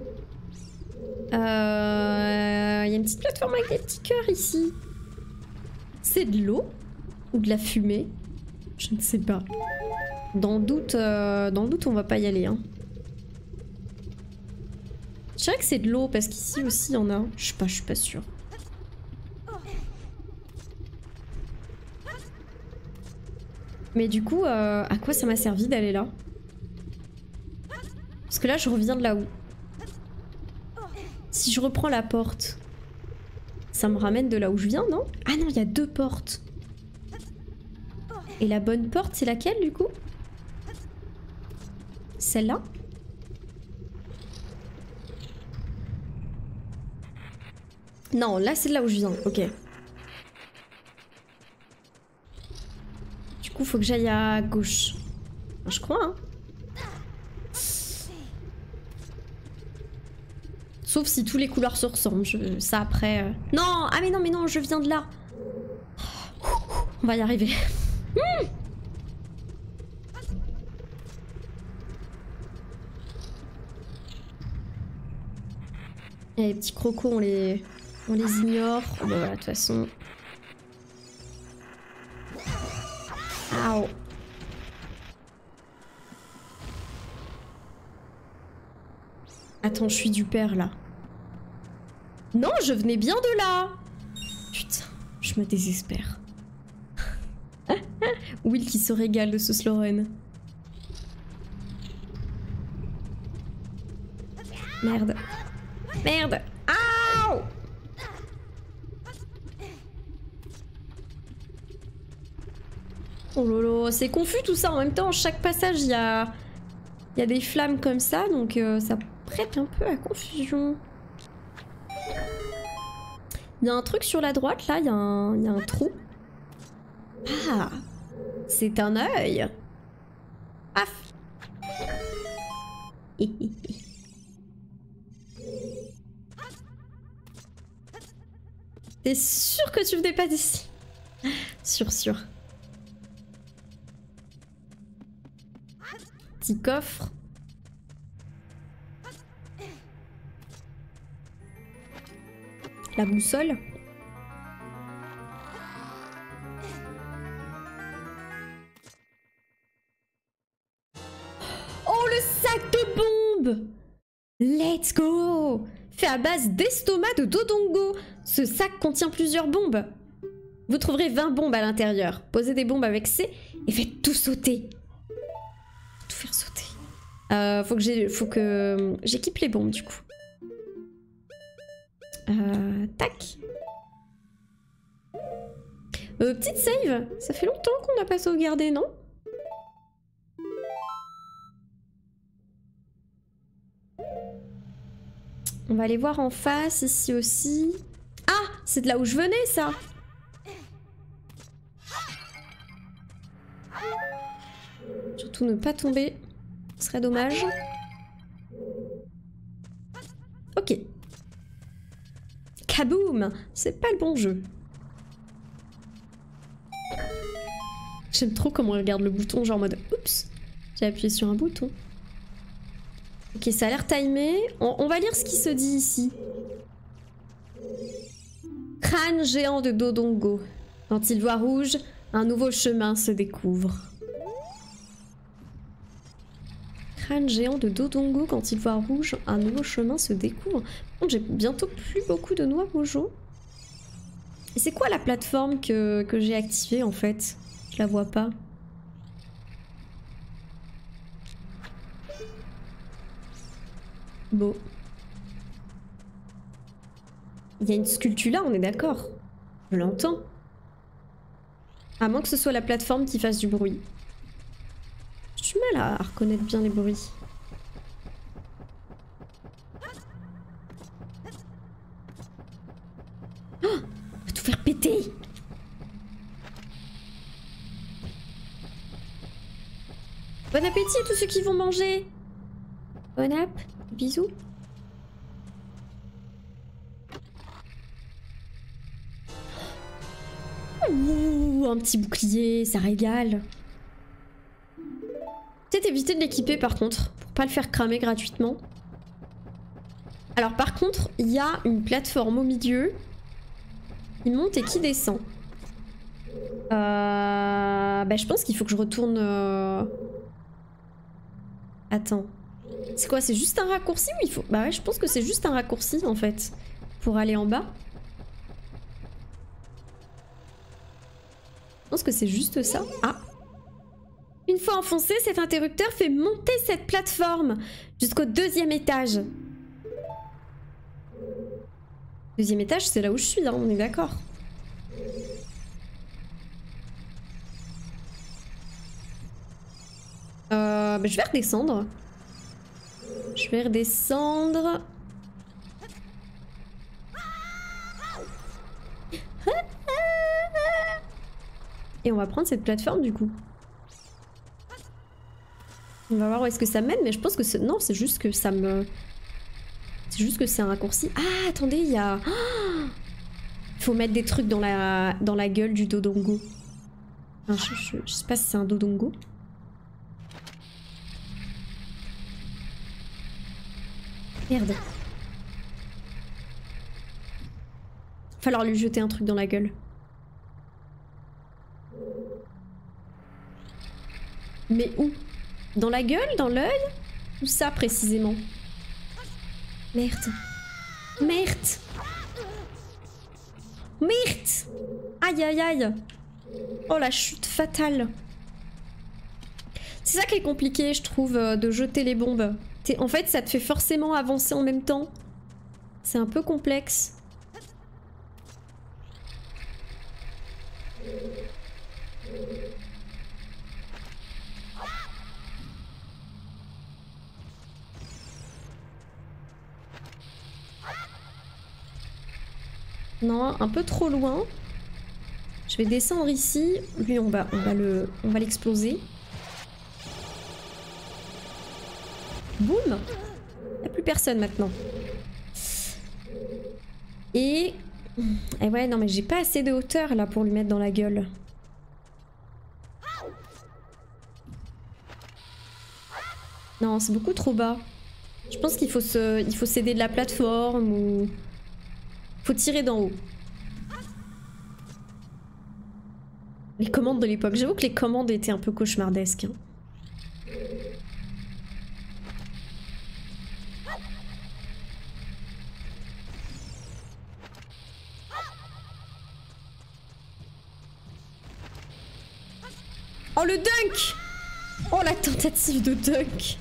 Il y a une petite plateforme avec des petits cœurs ici. C'est de l'eau ou de la fumée? Je ne sais pas. Dans le doute, on va pas y aller. Hein. Je dirais que c'est de l'eau parce qu'ici aussi il y en a. Je suis pas sûre. Mais du coup, à quoi ça m'a servi d'aller là? Parce que là, je reviens de là-haut. Si je reprends la porte, ça me ramène de là où je viens, non? Ah non, il y a deux portes. Et la bonne porte, c'est laquelle du coup? Celle-là? Non, là c'est de là où je viens, ok. Du coup, faut que j'aille à gauche. Je crois, hein. Sauf si tous les couloirs se ressemblent. Ça après... Non! Ah mais non, je viens de là. On va y arriver. Et les petits crocos, on les ignore. Bon voilà, de toute façon... Ow. Attends, je suis du père là. Non, je venais bien de là. Putain, je me désespère. Will qui se régale de ce Sloren. Merde. Merde. Aouh! Oh lolo, c'est confus tout ça. En même temps, chaque passage, il y a des flammes comme ça, donc ça prête un peu à confusion. Il y a un truc sur la droite, là, il y a un trou. Ah! C'est un œil! Paf! T'es sûr que tu venais pas d'ici? Sûr. Petit coffre. La boussole. Oh, le sac de bombes! Let's go! fait à base d'estomac de Dodongo. Ce sac contient plusieurs bombes. Vous trouverez 20 bombes à l'intérieur. Posez des bombes avec C et faites tout sauter. Tout faire sauter. Faut que j'équipe les bombes du coup. Tac. Petite save. Ça fait longtemps qu'on n'a pas sauvegardé, non? On va aller voir en face, ici aussi. Ah, c'est de là où je venais, ça. Surtout ne pas tomber. Ce serait dommage. Ok. Kaboom! C'est pas le bon jeu. J'aime trop comment on regarde le bouton, genre en mode oups, j'ai appuyé sur un bouton. Ok, ça a l'air timé. On va lire ce qui se dit ici. Crâne géant de Dodongo. Quand il voit rouge, un nouveau chemin se découvre. Crâne géant de Dodongo. Quand il voit rouge, un nouveau chemin se découvre. Bon, j'ai bientôt plus beaucoup de noix mojo. Et c'est quoi la plateforme que j'ai activée en fait? Je la vois pas. Bon. Il y a une sculpture là, on est d'accord. Je l'entends. À moins que ce soit la plateforme qui fasse du bruit. J'ai du mal à reconnaître bien les bruits. Oh, on va tout faire péter. Bon appétit à tous ceux qui vont manger. Bon app. Bisous. Ouh, un petit bouclier, ça régale. Peut-être éviter de l'équiper par contre, pour pas le faire cramer gratuitement. Alors par contre, il y a une plateforme au milieu qui monte et qui descend. Bah, je pense qu'il faut que je retourne... Attends. C'est quoi? C'est juste un raccourci ou il faut... Bah ouais, je pense que c'est juste un raccourci en fait. Pour aller en bas. Je pense que c'est juste ça. Ah! Une fois enfoncé, cet interrupteur fait monter cette plateforme jusqu'au 2e étage. 2e étage, c'est là où je suis, hein, on est d'accord. Bah, je vais redescendre. Je vais redescendre. Et on va prendre cette plateforme du coup. On va voir où est-ce que ça mène, mais je pense que non, c'est juste que ça me... C'est juste que c'est un raccourci. Ah, attendez, il y a... Il faut mettre des trucs dans la gueule du Dodongo. Enfin, je sais pas si c'est un Dodongo. Merde. Va falloir lui jeter un truc dans la gueule. Mais où? Dans la gueule? Dans l'œil? Où ça précisément? Merde. Merde. Merde. Aïe aïe aïe. Oh la chute fatale. C'est ça qui est compliqué je trouve de jeter les bombes. En fait ça te fait forcément avancer en même temps. C'est un peu complexe. Non, un peu trop loin. Je vais descendre ici. Lui, on va l'exploser. Boum! Il n'y a plus personne maintenant. Et ouais, non mais j'ai pas assez de hauteur là pour lui mettre dans la gueule. Non, c'est beaucoup trop bas. Je pense qu'il faut s'aider de la plateforme ou... Faut tirer d'en haut. Les commandes de l'époque. J'avoue que les commandes étaient un peu cauchemardesques. Hein. Oh le dunk! Oh la tentative de dunk!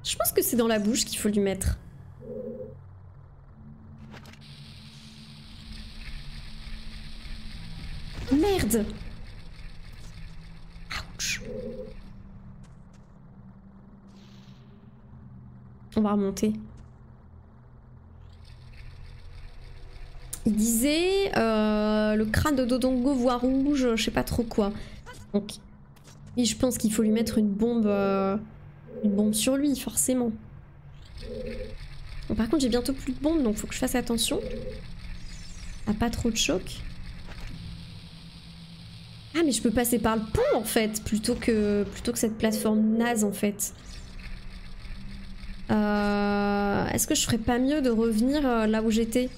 Je pense que c'est dans la bouche qu'il faut lui mettre. Merde! Ouch! On va remonter. Il disait le crâne de Dodongo voit rouge, je sais pas trop quoi. Donc, oui, je pense qu'il faut lui mettre une bombe sur lui, forcément. Bon, par contre, j'ai bientôt plus de bombes, donc faut que je fasse attention à pas trop de choc. Ah, mais je peux passer par le pont en fait, plutôt que cette plateforme naze en fait. Est-ce que je ferais pas mieux de revenir là où j'étais?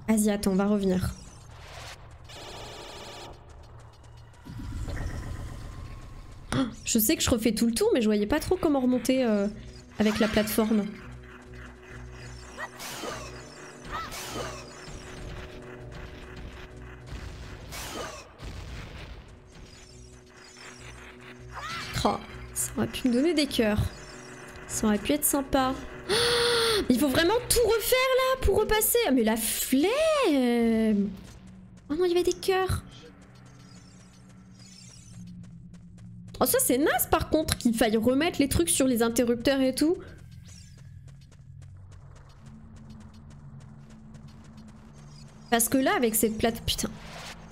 Vas-y, attends, on va revenir. Oh, je sais que je refais tout le tour, mais je voyais pas trop comment remonter avec la plateforme. Oh, ça aurait pu me donner des cœurs. Ça aurait pu être sympa. Oh, il faut vraiment tout refaire là pour repasser. Mais la flemme. Oh non, il y avait des cœurs. Oh ça c'est naze par contre qu'il faille remettre les trucs sur les interrupteurs et tout. Parce que là avec cette plate... Putain.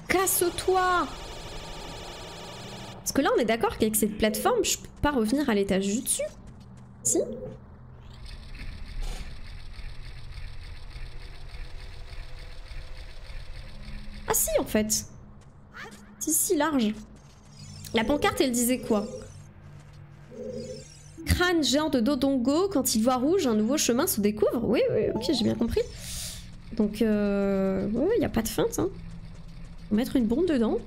Casse-toi. Parce que là on est d'accord qu'avec cette plateforme je peux pas revenir à l'étage du dessus. Si? Ah si en fait. Si large. La pancarte elle disait quoi? Crâne géant de Dodongo, quand il voit rouge, un nouveau chemin se découvre. Oui, ok, j'ai bien compris. Donc, ouais, y a pas de feinte. Hein. Faut mettre une bombe dedans.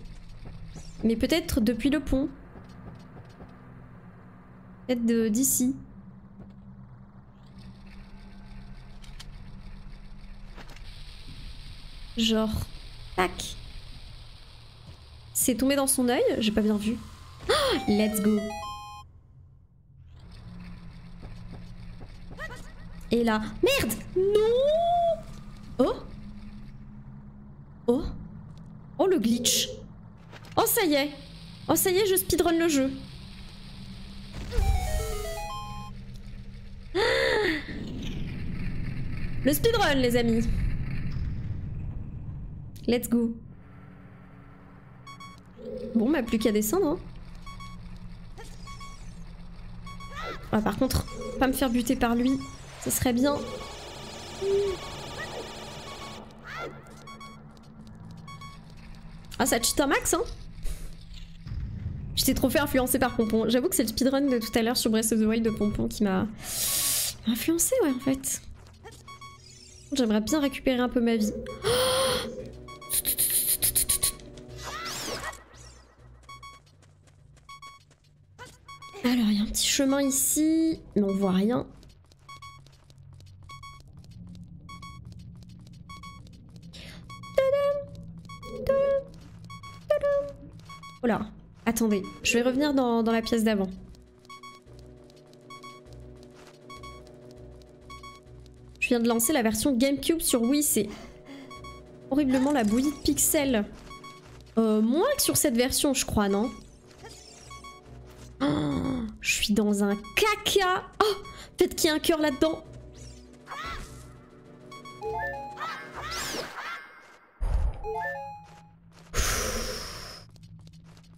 Mais peut-être depuis le pont. Peut-être d'ici. Genre, tac. C'est tombé dans son œil, j'ai pas bien vu. Oh, let's go. Et là, merde, non. Oh. Oh. Oh le glitch. Oh ça y est. Oh ça y est, je speedrun le jeu. Le speedrun les amis. Let's go. Bon bah plus qu'à descendre hein. Ah, par contre, pas me faire buter par lui, ce serait bien. Ah ça cheat un max hein. J'étais trop fait influencer par Pompon. J'avoue que c'est le speedrun de tout à l'heure sur Breath of the Wild de Pompon qui m'a influencé ouais en fait. J'aimerais bien récupérer un peu ma vie. Oh, alors, il y a un petit chemin ici, mais on voit rien. Oh là, attendez, je vais revenir dans la pièce d'avant. Je viens de lancer la version GameCube sur Wii, c'est horriblement la bouillie de pixels. Moins que sur cette version, je crois, non? Oh, je suis dans un caca. Oh, peut-être qu'il y a un cœur là-dedans.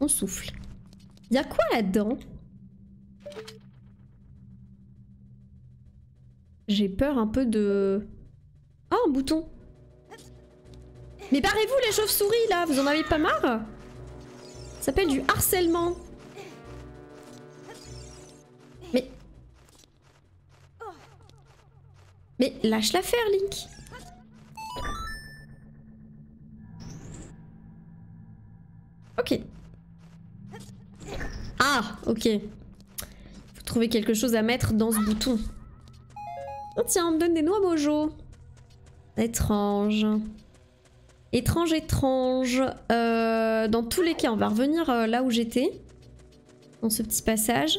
On souffle. Il y a quoi là-dedans? J'ai peur un peu de... Oh, un bouton. Mais barrez-vous les chauves-souris là, vous en avez pas marre? Ça s'appelle du harcèlement. Mais lâche l'affaire, Link. Ok. Ah, ok. Faut trouver quelque chose à mettre dans ce bouton. Oh tiens, on me donne des noix mojo. Étrange. Étrange, étrange. Dans tous les cas, on va revenir là où j'étais. Dans ce petit passage.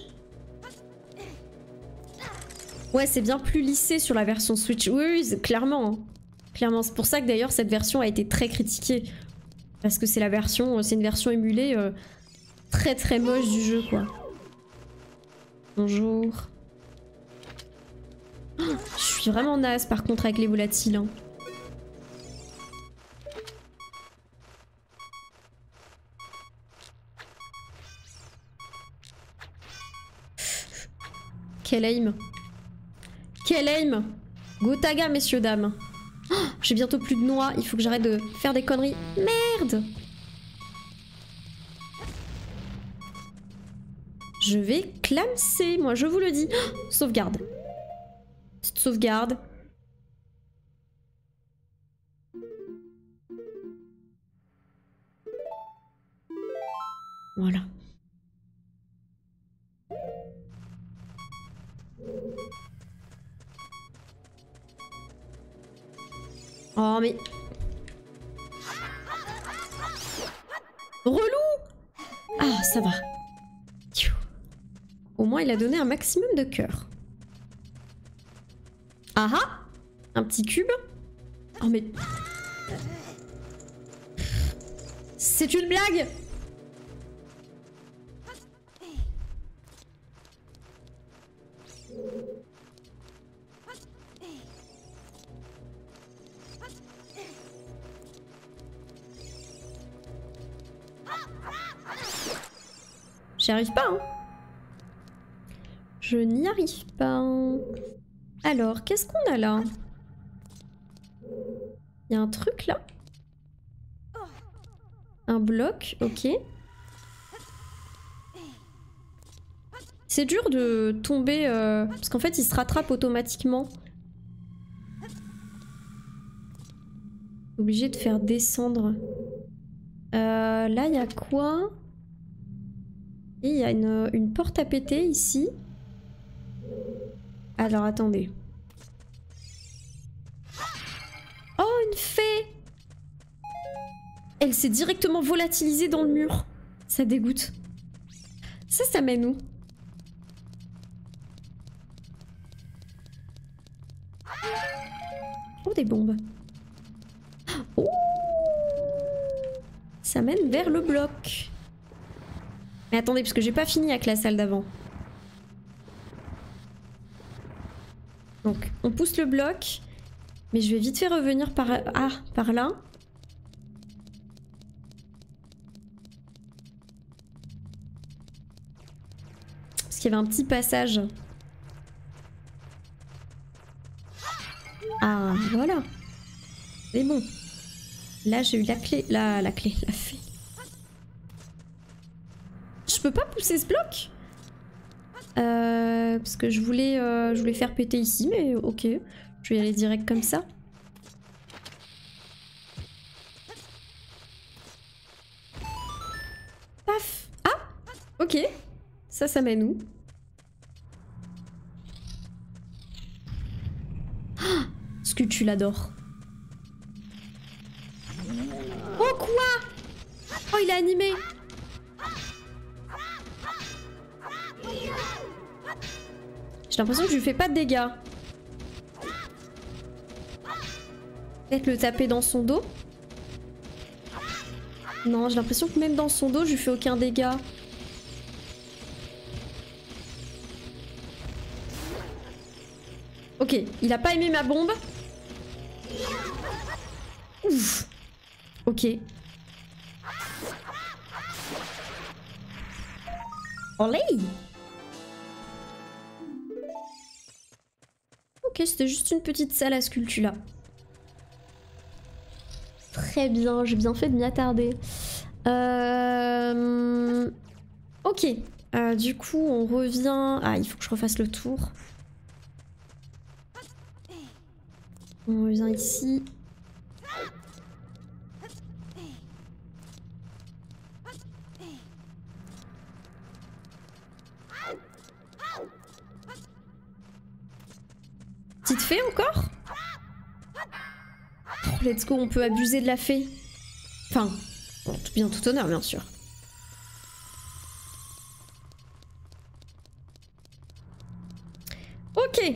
Ouais, c'est bien plus lissé sur la version Switch. Oui, oui, clairement. Hein. Clairement, c'est pour ça que d'ailleurs cette version a été très critiquée. Parce que c'est une version émulée très très moche du jeu, quoi. Bonjour. Oh, je suis vraiment naze par contre avec les volatiles. Hein. Quel aim. Quel aim. Gotaga, messieurs, dames. Oh, j'ai bientôt plus de noix, il faut que j'arrête de faire des conneries. Merde. Je vais clamser, moi, je vous le dis. Oh, sauvegarde. Petite sauvegarde. Voilà. Oh mais... Relou. Ah, ça va. Au moins, il a donné un maximum de cœur. Ah ah. Un petit cube. Oh mais... C'est une blague. J'y arrive pas, hein. Je n'y arrive pas. Alors, qu'est-ce qu'on a là? Il y a un truc là. Un bloc, ok. C'est dur de tomber... parce qu'en fait, il se rattrape automatiquement. Obligé de faire descendre. Là, il y a quoi? Et il y a une porte à péter ici. Alors, attendez. Oh, une fée! Elle s'est directement volatilisée dans le mur. Ça dégoûte. Ça mène où? Oh, des bombes. Oh! Ça mène vers le bloc. Mais attendez, parce que j'ai pas fini avec la salle d'avant. Donc, on pousse le bloc. Mais je vais vite fait revenir par... Ah, par là. Parce qu'il y avait un petit passage. Ah, voilà. C'est bon. Là, j'ai eu la clé. La clé, la fée. Je peux pas pousser ce bloc parce que je voulais faire péter ici, mais ok. Je vais y aller direct comme ça. Paf. Ah. Ok. Ça mène où? Ah, ce que tu l'adores. Oh quoi? Oh, il est animé. J'ai l'impression que je lui fais pas de dégâts. Peut-être le taper dans son dos. Non, j'ai l'impression que même dans son dos, je lui fais aucun dégât. Ok, il a pas aimé ma bombe. Ouf. Ok. Olé. Ok, c'était juste une petite salle à sculpture là. Très bien, j'ai bien fait de m'y attarder. Ok. Du coup, on revient... Ah, il faut que je refasse le tour. On revient ici. Petite fée encore? Oh, let's go, on peut abuser de la fée. Enfin, en tout bien tout honneur, bien sûr. Ok,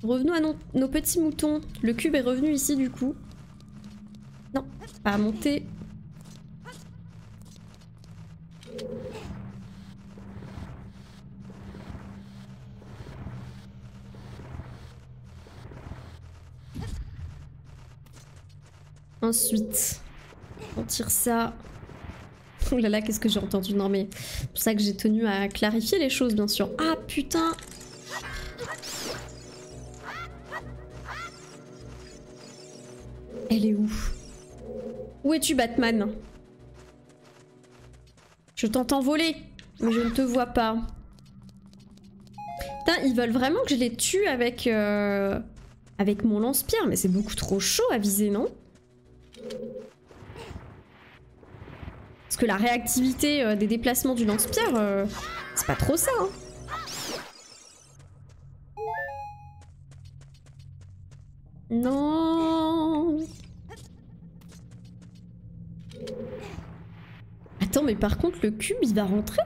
revenons à nos petits moutons. Le cube est revenu ici du coup. Non, pas monter. Ensuite, on tire ça. Oh là là, qu'est-ce que j'ai entendu? Non mais, c'est pour ça que j'ai tenu à clarifier les choses, bien sûr. Ah putain! Elle est où? Où es-tu, Batman? Je t'entends voler, mais je ne te vois pas. Putain, ils veulent vraiment que je les tue avec, avec mon lance-pierre, mais c'est beaucoup trop chaud à viser, non? Parce que la réactivité des déplacements du lance-pierre, c'est pas trop ça, hein. Non. Attends, mais par contre, le cube, il va rentrer?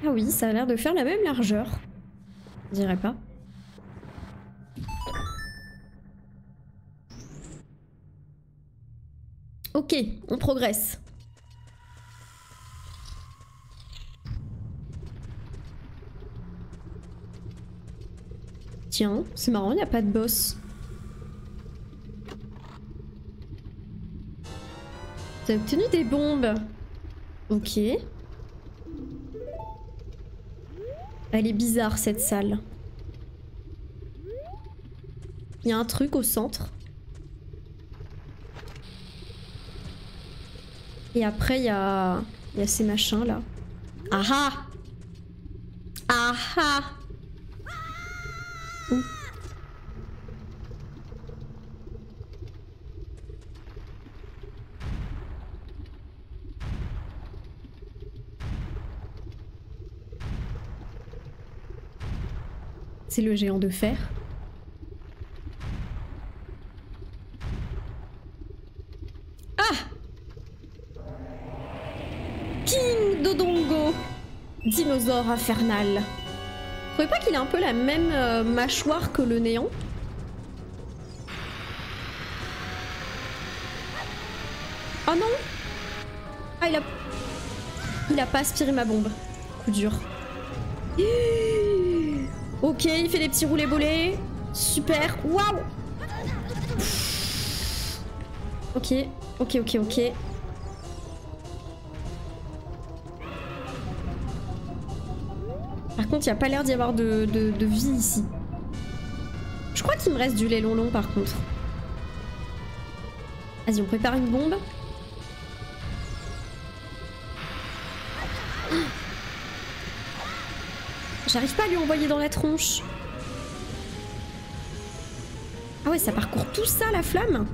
Ah oui, ça a l'air de faire la même largeur. Je dirais pas. Ok, on progresse. Tiens, c'est marrant, il n'y a pas de boss. T'as obtenu des bombes. Ok. Elle est bizarre cette salle. Il y a un truc au centre. Et après il y a ces machins là. Ah ah. Ah ah. Ouh. C'est le géant de fer. Ah! King Dodongo, dinosaure infernal. Vous trouvez pas qu'il a un peu la même mâchoire que le néant? Oh non! Ah, il a pas aspiré ma bombe. Coup dur. Ok, il fait des petits roulés-boulés. Super. Waouh! Ok, ok, ok, ok. Par contre, il n'y a pas l'air d'y avoir de vie ici. Je crois qu'il me reste du lait long par contre. Vas-y, on prépare une bombe. J'arrive pas à lui envoyer dans la tronche. Ah ouais, ça parcourt tout ça, la flamme.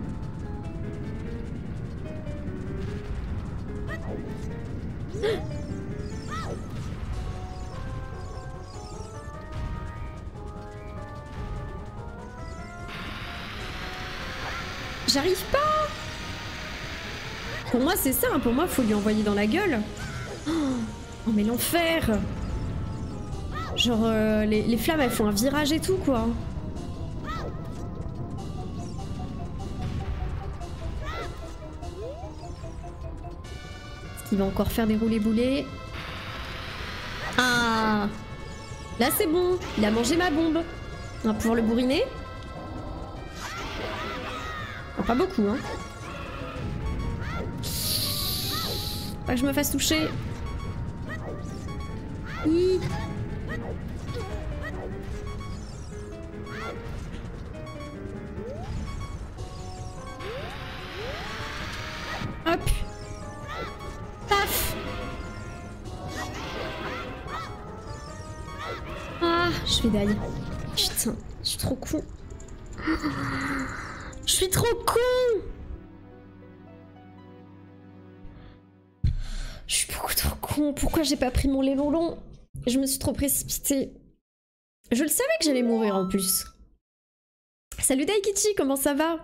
J'arrive pas. Pour moi, c'est ça. Hein. Pour moi, faut lui envoyer dans la gueule. Oh, mais l'enfer. Genre, les flammes, elles font un virage et tout, quoi. Est-ce qu'il va encore faire des roulés-boulés? Ah! Là, c'est bon. Il a mangé ma bombe. On va pouvoir le bourriner. Oh, pas beaucoup, hein. Pas que je me fasse toucher. Hi. Hop. Paf. Ah, je vais d'ailleurs. Putain, je suis trop con. Je suis trop con. Je suis beaucoup trop con. Pourquoi j'ai pas pris mon lait long? Je me suis trop précipitée. Je le savais que j'allais mourir en plus. Salut Daikichi, comment ça va?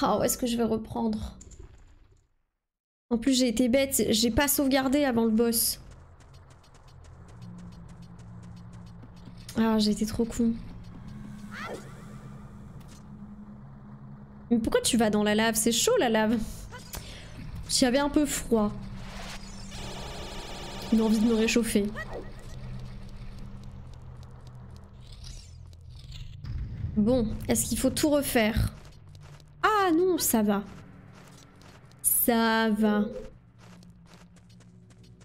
Ah, où est-ce que je vais reprendre? En plus, j'ai été bête, j'ai pas sauvegardé avant le boss. Ah, j'ai été trop con. Mais pourquoi tu vas dans la lave? C'est chaud la lave. J'avais un peu froid. J'ai envie de me réchauffer. Bon, est-ce qu'il faut tout refaire? Ah non, ça va. Ça va.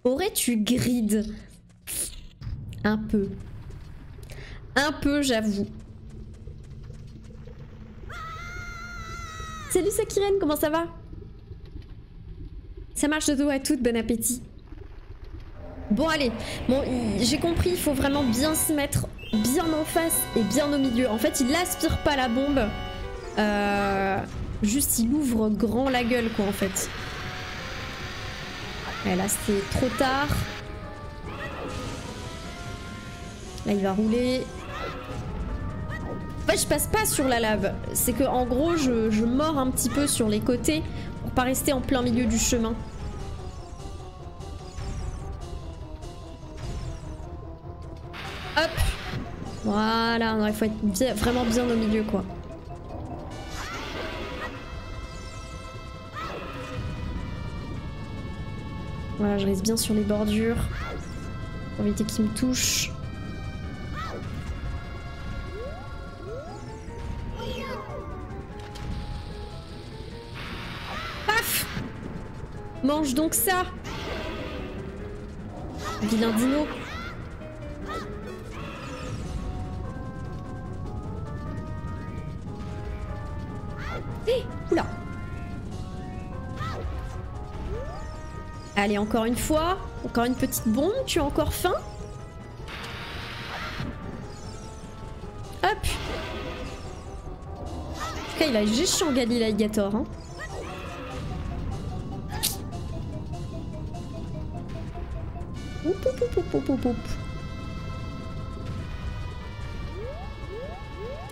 Aurais-tu grid? Un peu. Un peu, j'avoue. Salut Sakiren, comment ça va? Ça marche de dos à toutes, bon appétit. Bon allez, bon j'ai compris, il faut vraiment bien se mettre bien en face et bien au milieu. En fait, il aspire pas la bombe. Juste il ouvre grand la gueule quoi en fait. Ouais, là c'est trop tard. Là il va rouler. En fait je passe pas sur la lave. C'est que en gros je mords un petit peu sur les côtés pour pas rester en plein milieu du chemin. Hop. Voilà, il faut être bien, vraiment bien au milieu quoi. Voilà, je reste bien sur les bordures. Pour éviter qu'il me touche. Paf! Mange donc ça! Vilain dino. Hé! Oula! Allez, encore une fois. Encore une petite bombe. Tu as encore faim? Hop! En tout cas, il a géchant Gali l'alligator. Hein. Oup, oup, oup, oup, oup, oup.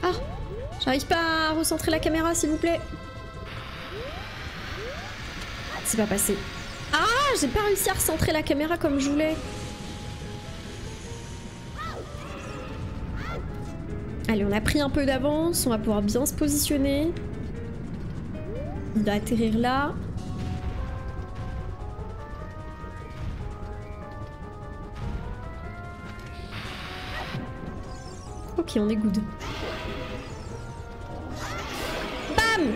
Ah! J'arrive pas à recentrer la caméra, s'il vous plaît. C'est pas passé. Ah! J'ai pas réussi à recentrer la caméra comme je voulais. Allez, on a pris un peu d'avance. On va pouvoir bien se positionner. Il va atterrir là. Ok, on est good. Bam!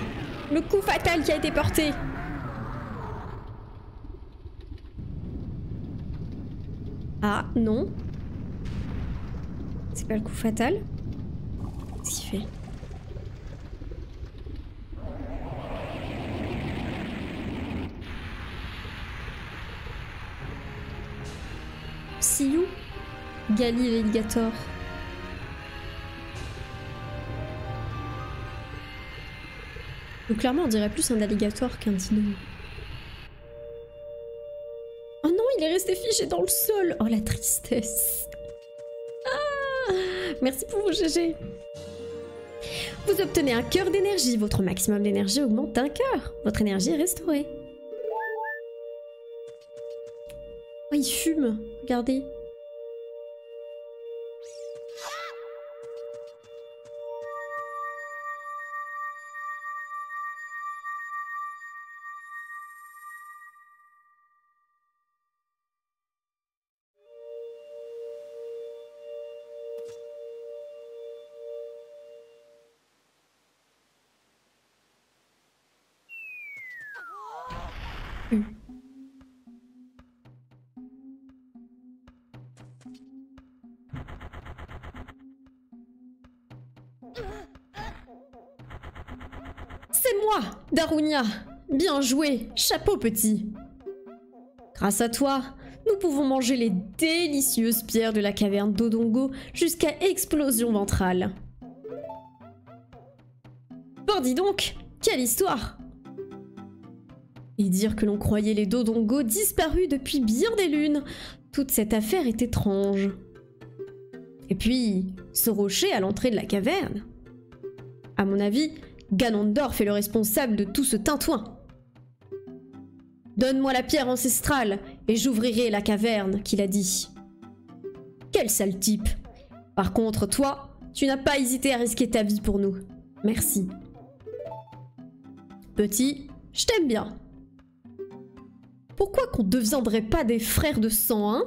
Le coup fatal qui a été porté. Ah, non. C'est pas le coup fatal. Qu'est-ce qu'il fait? See you? Gali l'alligator. Donc clairement on dirait plus un alligator qu'un dino. Oh non, il est resté figé dans le sol. Oh la tristesse. Ah, merci pour vos GG. Vous obtenez un cœur d'énergie. Votre maximum d'énergie augmente d'un cœur. Votre énergie est restaurée. Oh, il fume. Regardez. C'est moi, Darunia. Bien joué, chapeau petit. Grâce à toi, nous pouvons manger les délicieuses pierres de la caverne d'Odongo jusqu'à explosion ventrale. Bon, dis donc, quelle histoire! Et dire que l'on croyait les Dodongo disparus depuis bien des lunes. Toute cette affaire est étrange. Et puis, ce rocher à l'entrée de la caverne. À mon avis, Ganondorf est le responsable de tout ce tintouin. Donne-moi la pierre ancestrale et j'ouvrirai la caverne, qu'il a dit. Quel sale type. Par contre, toi, tu n'as pas hésité à risquer ta vie pour nous. Merci. Petit, je t'aime bien. Pourquoi qu'on ne deviendrait pas des frères de sang, hein?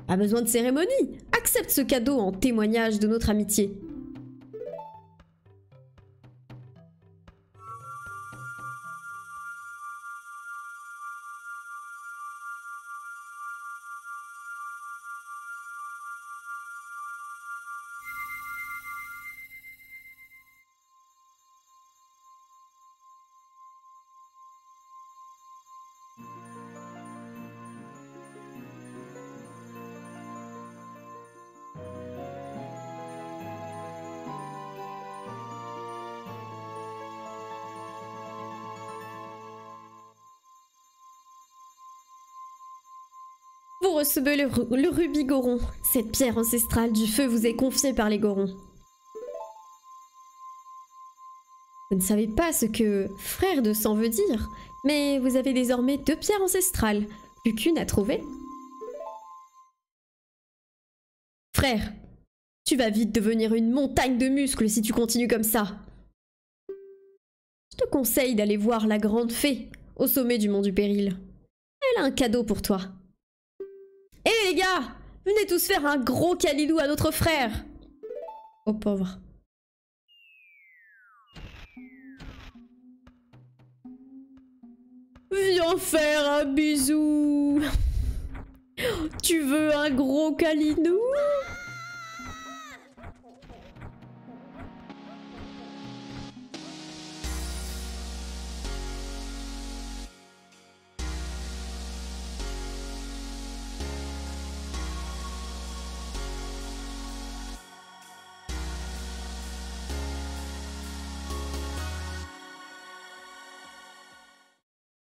Pas besoin de cérémonie. Accepte ce cadeau en témoignage de notre amitié. Vous recevez le rubis Goron. Cette pierre ancestrale du feu vous est confiée par les Gorons. Vous ne savez pas ce que frère de sang veut dire, mais vous avez désormais 2 pierres ancestrales, plus qu'une à trouver. Frère, tu vas vite devenir une montagne de muscles si tu continues comme ça. Je te conseille d'aller voir la grande fée, au sommet du mont du Péril. Elle a un cadeau pour toi. Hé les gars, venez tous faire un gros câlinou à notre frère. Oh pauvre. Viens faire un bisou. Tu veux un gros câlinou?